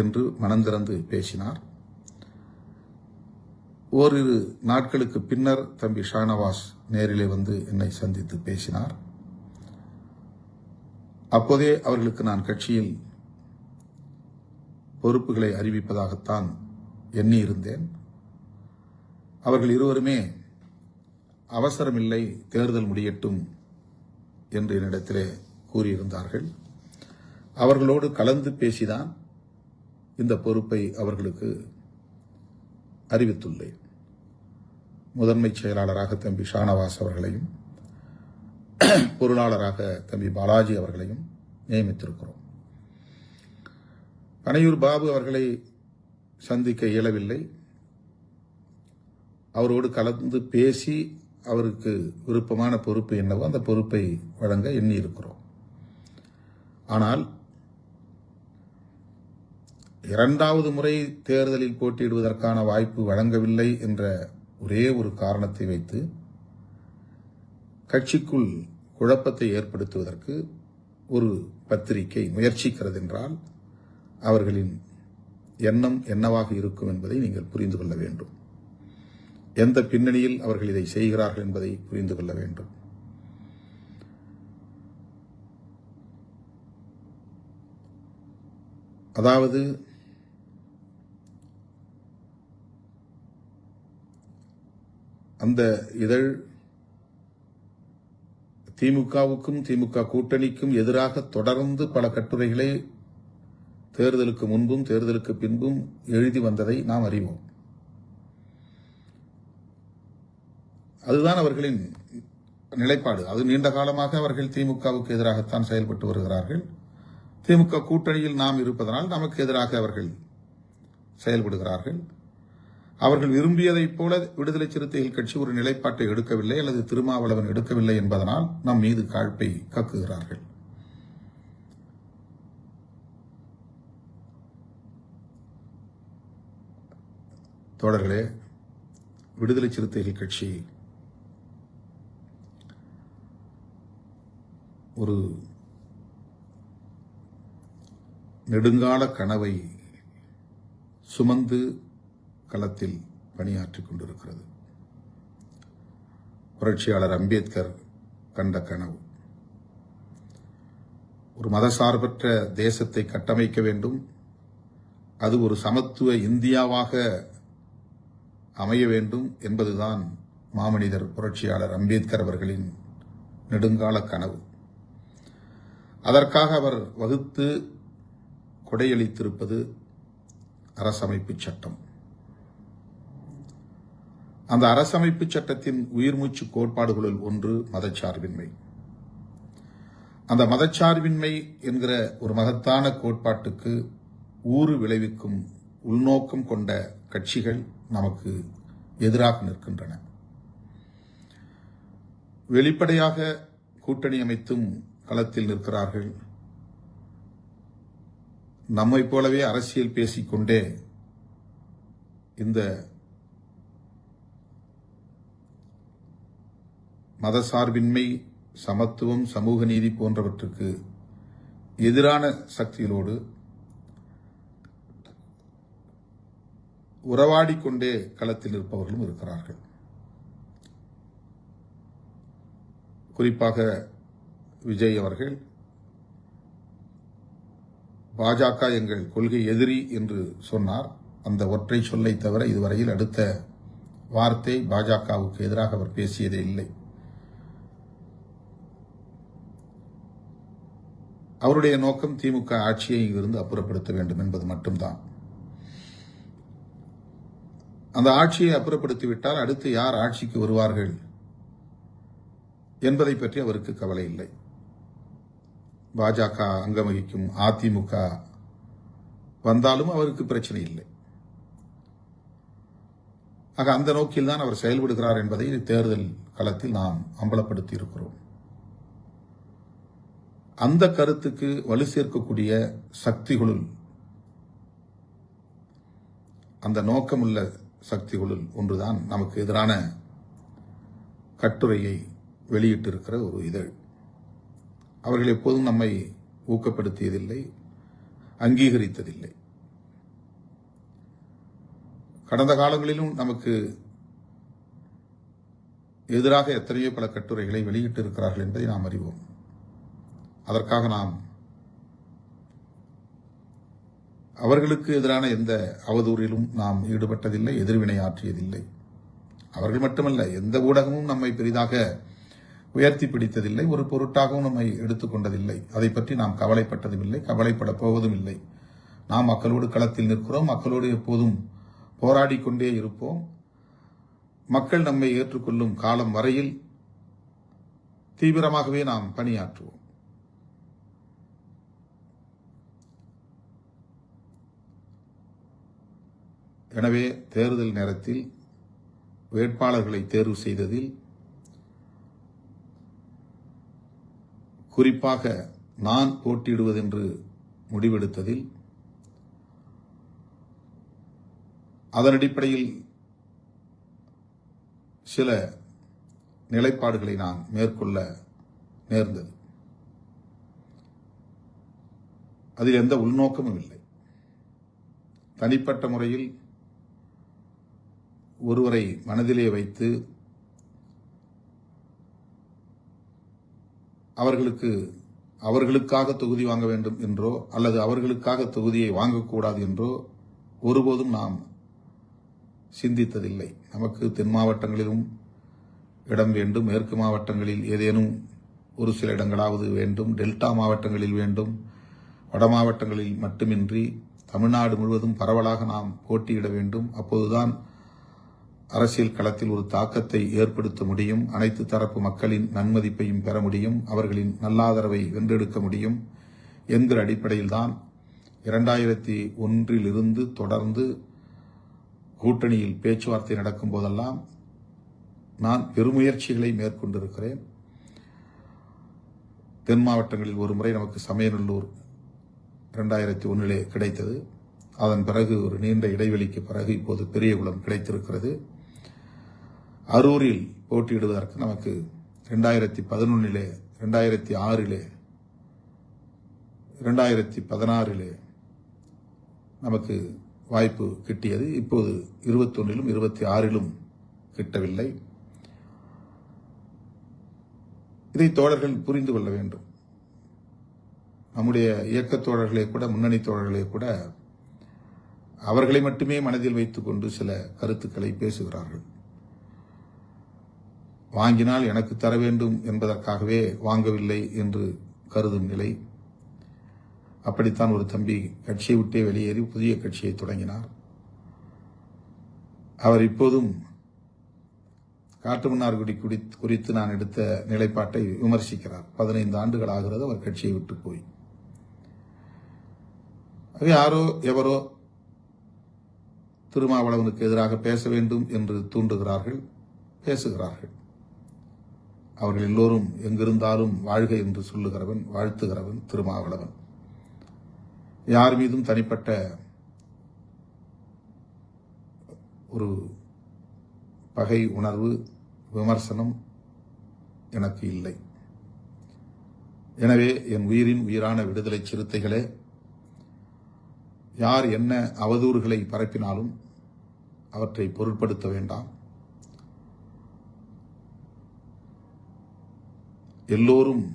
என்று மனந்திறந்து பேசினார். ஓரிரு நாட்களுக்கு பின்னர் தம்பி ஷானவாஸ் நேரிலே வந்து என்னை சந்தித்து பேசினார். அப்போதே அவர்களுக்கு நான் கட்சியில் பொறுப்புகளை அறிவிப்பதாகத்தான் எண்ணியிருந்தேன். அவர்கள் இருவருமே அவசரமில்லை, தேர்தல் முடியட்டும் என்று என்னிடத்திலே கூறியிருந்தார்கள். அவர்களோடு கலந்து பேசிதான் இந்த பொறுப்பை அவர்களுக்கு அறிவித்துள்ளேன். முதன்மை செயலாளராக தம்பி ஷானவாஸ் அவர்களையும் பொருளாளராக தம்பி பாலாஜி அவர்களையும் நியமித்திருக்கிறோம். பனையூர் பாபு அவர்களை சந்திக்க இயலவில்லை. அவரோடு கலந்து பேசி அவருக்கு விருப்பமான பொறுப்பு என்னவோ அந்த பொறுப்பை வழங்க எண்ணி இருக்கிறோம். ஆனால் இரண்டாவது முறை தேர்தலில் போட்டியிடுவதற்கான வாய்ப்பு வழங்கவில்லை என்ற ஒரே ஒரு காரணத்தை வைத்து கட்சிக்குள் குழப்பத்தை ஏற்படுத்துவதற்கு ஒரு பத்திரிகை முயற்சிக்கிறது என்றால் அவர்களின் எண்ணம் என்னவாக இருக்கும் என்பதை நீங்கள் புரிந்து கொள்ள வேண்டும். எந்த பின்னணியில் அவர்கள் இதை செய்கிறார்கள் என்பதை புரிந்து கொள்ள வேண்டும். அதாவது அந்த இதழ் திமுகவுக்கும் திமுக கூட்டணிக்கும் எதிராக தொடர்ந்து பல கட்டுரைகளை தேர்தலுக்கு முன்பும் தேர்தலுக்கு பின்பும் எழுதி வந்ததை நாம் அறிவோம். அதுதான் அவர்களின் நிலைப்பாடு. அது நீண்ட காலமாக அவர்கள் திமுகவுக்கு எதிராகத்தான் செயல்பட்டு வருகிறார்கள். திமுக கூட்டணியில் நாம் இருப்பதனால் நமக்கு எதிராக அவர்கள் செயல்படுகிறார்கள். அவர்கள் விரும்பியதைப் போல விடுதலை சிறுத்தைகள் கட்சி ஒரு நிலைப்பாட்டை எடுக்கவில்லை அல்லது திருமாவளவன் எடுக்கவில்லை என்பதனால் நம் மீது காழ்ப்பை கக்குகிறார்கள். தோழர்களே, விடுதலை சிறுத்தைகள் கட்சி ஒரு நெடுங்கால கனவை சுமந்து களத்தில் பணியாற்றிக் கொண்டிருக்கிறது. புரட்சியாளர் அம்பேத்கர் கண்ட கனவு ஒரு மதசார்பற்ற தேசத்தை கட்டமைக்க வேண்டும், அது ஒரு சமத்துவ இந்தியாவாக அமைய வேண்டும் என்பதுதான் மாமனிதர் புரட்சியாளர் அம்பேத்கர் அவர்களின் நெடுங்கால கனவு. அதற்காக அவர் வகுத்து கொடையளித்திருப்பது அரசமைப்பு சட்டம். அந்த அரசமைப்பு சட்டத்தின் உயிர்மூச்சு கோட்பாடுகளுள் ஒன்று மதச்சார்பின்மை. அந்த மதச்சார்பின்மை என்கிற ஒரு மகத்தான கோட்பாட்டுக்கு ஊறு விளைவிக்கும் உள்நோக்கம் கொண்ட கட்சிகள் நமக்கு எதிராக நிற்கின்றன. வெளிப்படையாக கூட்டணி அமைத்தும் களத்தில் நிற்கிறார்கள். நம்மை போலவே அரசியல் பேசிக்கொண்டே இந்த மதசார்பின்மை, சமத்துவம், சமூக நீதி போன்றவற்றுக்கு எதிரான சக்திகளோடு உறவாடிக்கொண்டே களத்தில் இருப்பவர்களும் இருக்கிறார்கள். குறிப்பாக விஜய் அவர்கள் பாஜக எங்கள் கொள்கை எதிரி என்று சொன்னார். அந்த ஒற்றை சொல்லை தவிர இதுவரையில் அடுத்த வார்த்தை பாஜகவுக்கு எதிராக அவர் பேசியதே இல்லை. அவருடைய நோக்கம் திமுக ஆட்சியை இருந்து அப்புறப்படுத்த வேண்டும் என்பது மட்டும்தான். அந்த ஆட்சியை அப்புறப்படுத்திவிட்டால் அடுத்து யார் ஆட்சிக்கு வருவார்கள் என்பதை பற்றி அவருக்கு கவலை இல்லை. பாஜக அங்கம் வகிக்கும் அதிமுக வந்தாலும் அவருக்கு பிரச்சனை இல்லை. ஆக அந்த நோக்கில் தான் அவர் செயல்படுகிறார் என்பதை தேர்தல் களத்தில் நாம் அம்பலப்படுத்தி இருக்கிறோம். அந்த கருத்துக்கு வலு சேர்க்கக்கூடிய சக்திகளுள், அந்த நோக்கமுள்ள சக்திகளுள் ஒன்றுதான் நமக்கு எதிரான கட்டுரையை வெளியிட்டிருக்கிற ஒரு இதழ். அவர்கள் எப்போதும் நம்மை ஊக்கப்படுத்தியதில்லை, அங்கீகரித்ததில்லை. கடந்த காலங்களிலும் நமக்கு எதிராக எத்தனையோ பல கட்டுரைகளை வெளியிட்டிருக்கிறார்கள் என்பதை நாம் அறிவோம். அதற்காக நாம் அவர்களுக்கு எதிரான எந்த அவதூறிலும் நாம் ஈடுபட்டதில்லை, எதிர்வினை ஆற்றியதில்லை. அவர்கள் மட்டுமல்ல, எந்த ஊடகமும் நம்மை பெரிதாக உயர்த்தி பிடித்ததில்லை, ஒரு பொருட்டாகவும் நம்மை எடுத்துக்கொண்டதில்லை. அதை பற்றி நாம் கவலைப்பட்டதும் இல்லை, கவலைப்பட போவதும் இல்லை. நாம் மக்களோடு களத்தில் நிற்கிறோம், மக்களோடு எப்போதும் போராடி கொண்டே இருப்போம். மக்கள் நம்மை ஏற்றுக்கொள்ளும் காலம் வரையில் தீவிரமாகவே நாம் பணியாற்றுவோம். எனவே தேர்தல் நேரத்தில் வேட்பாளர்களை தேர்வு செய்ததில் குறிப்பாக நான் போட்டியிடுவதென்று முடிவெடுத்ததில் அதன் அடிப்படையில் சில நிலைப்பாடுகளை நான் மேற்கொள்ள நேர்ந்தது. அதில் எந்த உள்நோக்கமும் இல்லை. தனிப்பட்ட முறையில் ஒருவரை மனதிலே வைத்து அவர்களுக்காக தொகுதி வாங்க வேண்டும் என்றோ அல்லது அவர்களுக்காக தொகுதியை வாங்கக்கூடாது என்றோ ஒருபோதும் நாம் சிந்தித்ததில்லை. நமக்கு தென் மாவட்டங்களிலும் இடம் வேண்டும், மேற்கு மாவட்டங்களில் ஏதேனும் ஒரு சில இடங்களாவது வேண்டும், டெல்டா மாவட்டங்களில் வேண்டும், வட மாவட்டங்களில் மட்டுமின்றி தமிழ்நாடு முழுவதும் பரவலாக நாம் போட்டியிட வேண்டும். அப்போதுதான் அரசியல் களத்தில் ஒரு தாக்கத்தை ஏற்படுத்த முடியும், அனைத்து தரப்பு மக்களின் நன்மதிப்பையும் பெற முடியும், அவர்களின் நல்லாதரவை வென்றெடுக்க முடியும் என்கிற அடிப்படையில் தான் 2001 தொடர்ந்து கூட்டணியில் பேச்சுவார்த்தை நடக்கும் போதெல்லாம் நான் பெருமுயற்சிகளை மேற்கொண்டிருக்கிறேன். தென் மாவட்டங்களில் ஒரு முறை நமக்கு சமயநல்லூர் 2001 கிடைத்தது. அதன் பிறகு ஒரு நீண்ட இடைவெளிக்கு பிறகு இப்போது பெரியகுளம் கிடைத்திருக்கிறது. அரூரில் போட்டியிடுவதற்கு நமக்கு 2011, 2006, 2016 நமக்கு வாய்ப்பு கிட்டியது. இப்போது 21, 26 கிட்டவில்லை. இதை தோழர்கள் புரிந்து கொள்ள வேண்டும். நம்முடைய இயக்கத் தோழர்களே கூட, முன்னணி தோழர்களே கூட அவர்களை மட்டுமே மனதில் வைத்துக் கொண்டு சில கருத்துக்களை பேசுகிறார்கள். வாங்கினால் எனக்கு தர வேண்டும் என்பதற்காகவே வாங்கவில்லை என்று கருதும் நிலை. அப்படித்தான் ஒரு தம்பி கட்சியை விட்டே வெளியேறி புதிய கட்சியை தொடங்கினார். அவர் இப்போதும் காட்டுமன்னார்குடி குறித்து நான் எடுத்த நிலைப்பாட்டை விமர்சிக்கிறார். 15 ஆண்டுகள் ஆகிறது அவர் கட்சியை விட்டு போய். யாரோ எவரோ திருமாவளவனுக்கு எதிராக பேச வேண்டும் என்று தூண்டுகிறார்கள், பேசுகிறார்கள். அவர்கள் எல்லோரும் எங்கிருந்தாலும் வாழ்க என்று சொல்லுகிறவன், வாழ்த்துகிறவன் திருமாவளவன். யார் மீதும் தனிப்பட்ட ஒரு பகை உணர்வு, விமர்சனம் எனக்கு இல்லை. எனவே என் உயிரின் உயிரான விடுதலை சிறுத்தைகளே, யார் என்ன அவதூறுகளை பரப்பினாலும் அவற்றை பொருட்படுத்த வேண்டாம். எல்லோரும்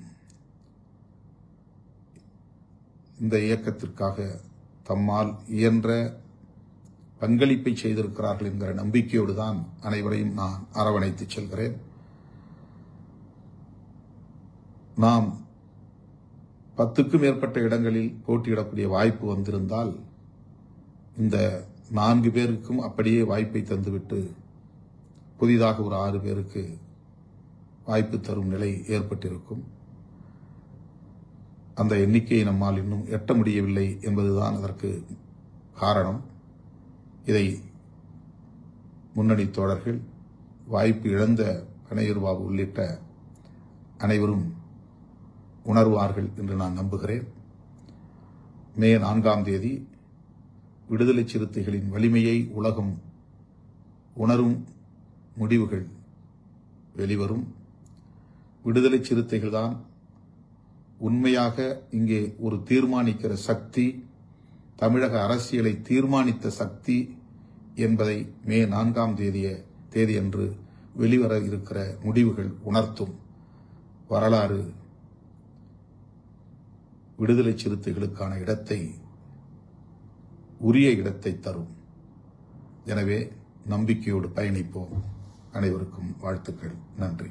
இந்த இயக்கத்திற்காக தம்மால் இயன்ற பங்களிப்பை செய்திருக்கிறார்கள் என்கிற நம்பிக்கையோடு தான் அனைவரையும் நான் அரவணைத்து செல்கிறேன். நாம் 10க்கும் மேற்பட்ட இடங்களில் போட்டியிடக்கூடிய வாய்ப்பு வந்திருந்தால் இந்த 4 பேருக்கும் அப்படியே வாய்ப்பை தந்துவிட்டு புதிதாக ஒரு 6 பேருக்கு வாய்ப்பு தரும் நிலை ஏற்பட்டிருக்கும். அந்த எண்ணிக்கையை நம்மால் இன்னும் எட்ட முடியவில்லை என்பதுதான் அதற்கு காரணம். இதை முன்னணி தோழர்கள், வாய்ப்பு இழந்த கணையூர்பாபு உள்ளிட்ட அனைவரும் உணர்வார்கள் என்று நான் நம்புகிறேன். மே 4 விடுதலை சிறுத்தைகளின் வலிமையை உலகம் உணரும் முடிவுகள் வெளிவரும். விடுதலை சிறுத்தைகள்தான் உண்மையாக இங்கே ஒரு தீர்மானிக்கிற சக்தி, தமிழக அரசியலை தீர்மானித்த சக்தி என்பதை மே 4 தேதியன்று வெளிவர இருக்கிற முடிவுகள் உணர்த்தும். வரலாறு விடுதலை சிறுத்தைகளுக்கான இடத்தை, உரிய இடத்தை தரும். எனவே நம்பிக்கையோடு பயணிப்போம். அனைவருக்கும் வாழ்த்துக்கள். நன்றி.